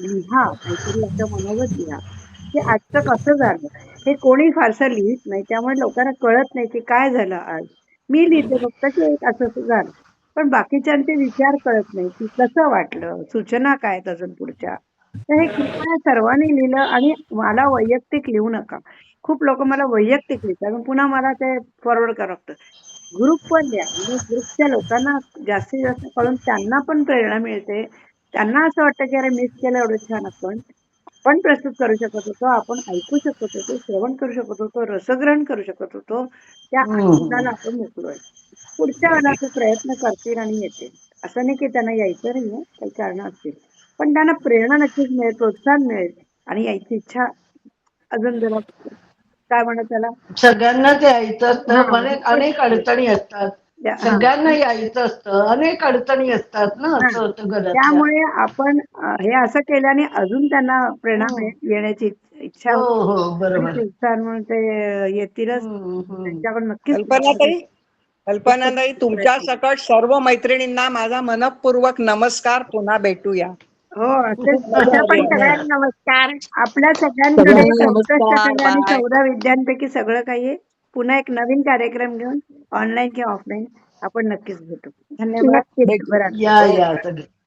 लिहा, काहीतरी असं मनोगत लिहा, की आजचं कसं झालं. हे कोणी फारसं लिहित नाही. त्यामुळे लोकांना कळत नाही, की काय झालं आज. मी लिहिते फक्त, की एक असं-असं झालं. पण बाकीच्यांचे विचार कळत नाही, की कसं वाटलं, सूचना काय आहेत अजून पुढच्या. तर हे कृपया सर्वांनी लिहिलं आणि मला वैयक्तिक लिहू नका. खूप लोकं मला वैयक्तिक लिहितात आणि पुन्हा मला ते फॉरवर्ड करावं लागतं. ग्रुपवर लिहा. म्हणजे ग्रुपच्या लोकांना जास्तीत जास्त कळून त्यांना पण प्रेरणा मिळते. त्यांना असं वाटतं, की अरे मिस केलं एवढं छान आपण. आपण प्रस्तुत करू शकत होतो, आपण ऐकू शकत होतो, श्रवण करू शकत होतो, रसग्रहण करू शकत होतो. त्या आनंदाला आपण मोकलोय. पुढच्या वेळेला ते प्रयत्न करतील आणि येतील. असं नाही की त्यांना यायचं नाहीये, काही कारणं असतील. पण त्यांना प्रेरणा नक्कीच मिळेल, प्रोत्साहन मिळेल आणि यायची इच्छा अजून जरा काय म्हणतात त्याला सगळ्यांनाच यायचं हां, असतं, अनेक रिक्वेस्ट अनेक अडचणी असतात. हां. सगळ्यांना यायचं असतं, अनेक अडचणी असतात ना, हां. असं होतं घरातल्या. त्यामुळे आपण हे असं केल्याने अजून त्यांना प्रेरणा हम्म. येण्याची इच्छा हो होते हो आणि बरोबर. प्रोत्साहन म्हणून ते येतीलच. हम्म. त्यांच्याकडून नक्कीच कल्पनाताई कल्पनाताई तुमच्या प्रयत्न. सकट सर्व मैत्रिणींना माझा मनपूर्वक नमस्कार. पुन्हा भेटूया. हो, असेच माझ्या पण धन्यवाद. सगळ्यांना नमस्कार. आपल्या सगळ्यांकडे सगळ्यांना 64 नमस्कार. कला आणि बाय. 14 विद्यांपैकी सगळं काही आहे. पुन्हा एक नवीन कार्यक्रम घेऊन ऑनलाईन किंवा ऑफलाईन आपण नक्कीच भेटू. धन्यवाद. नक्की भेटू. शुभरात्री. या या सगळे.